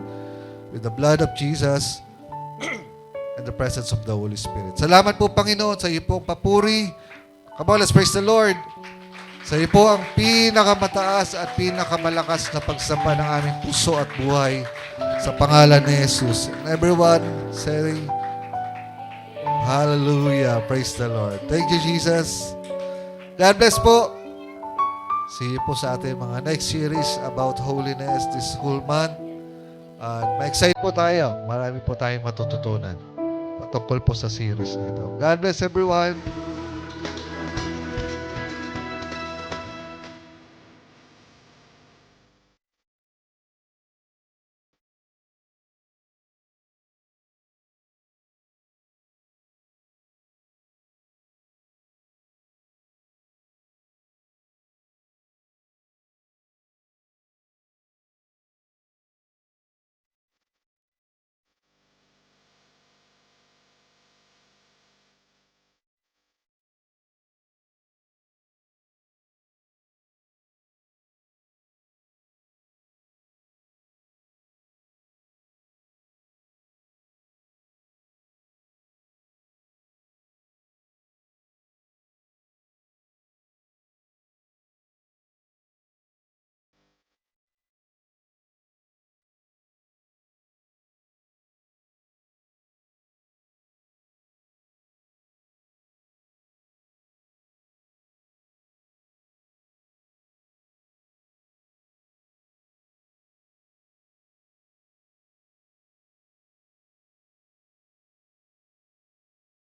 with the blood of Jesus and the presence of the Holy Spirit. Salamat po, Panginoon, sa iyo pong papuri. Come on, let's praise the Lord. Sa iyo po ang pinakamataas at pinakamalakas na pagsamba ng aming puso at buhay sa pangalan ni Jesus. And everyone say, Hallelujah. Praise the Lord. Thank you, Jesus. God bless po. See you po sa ating mga next series about holiness this whole month. Ma-excite po tayo. Marami po tayong matututunan patungkol po sa series nito. God bless everyone.